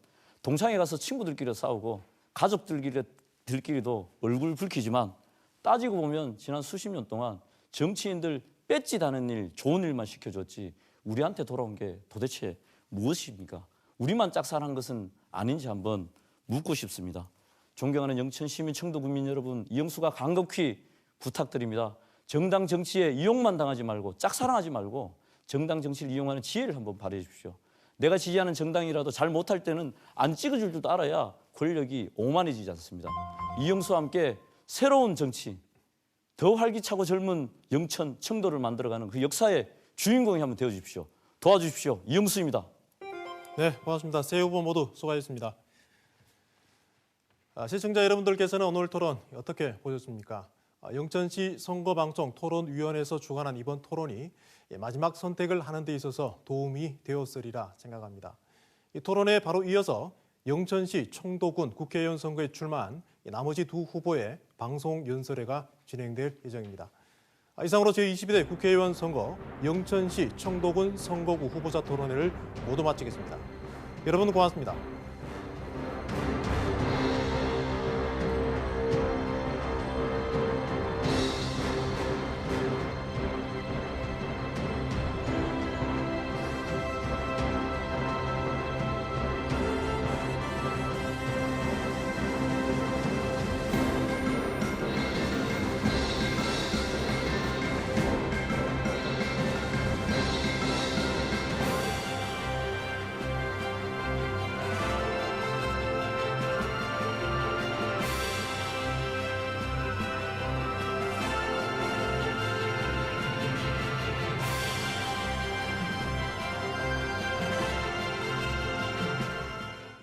동창회 가서 친구들끼리 싸우고 가족들끼리도 얼굴 붉히지만 따지고 보면 지난 수십 년 동안 정치인들 뺏지다는 일, 좋은 일만 시켜줬지 우리한테 돌아온 게 도대체 무엇입니까? 우리만 짝사랑한 것은 아닌지 한번 묻고 싶습니다. 존경하는 영천 시민, 청도 국민 여러분, 이영수가 간곡히 부탁드립니다. 정당 정치에 이용만 당하지 말고 짝사랑하지 말고 정당 정치를 이용하는 지혜를 한번 발휘해 주십시오. 내가 지지하는 정당이라도 잘 못할 때는 안 찍어줄 줄도 알아야 권력이 오만해지지 않습니다. 이영수와 함께 새로운 정치, 더 활기차고 젊은 영천, 청도를 만들어가는 그 역사의 주인공이 한번 되어주십시오. 도와주십시오. 이영수입니다. 네, 고맙습니다. 세 후보 모두 수고하셨습니다. 시청자 여러분들께서는 오늘 토론 어떻게 보셨습니까? 영천시 선거방송 토론위원회에서 주관한 이번 토론이 마지막 선택을 하는 데 있어서 도움이 되었으리라 생각합니다. 이 토론에 바로 이어서 영천시 청도군 국회의원 선거에 출마한 나머지 두 후보의 방송 연설회가 진행될 예정입니다. 이상으로 제22대 국회의원 선거 영천시 청도군 선거구 후보자 토론회를 모두 마치겠습니다. 여러분 고맙습니다.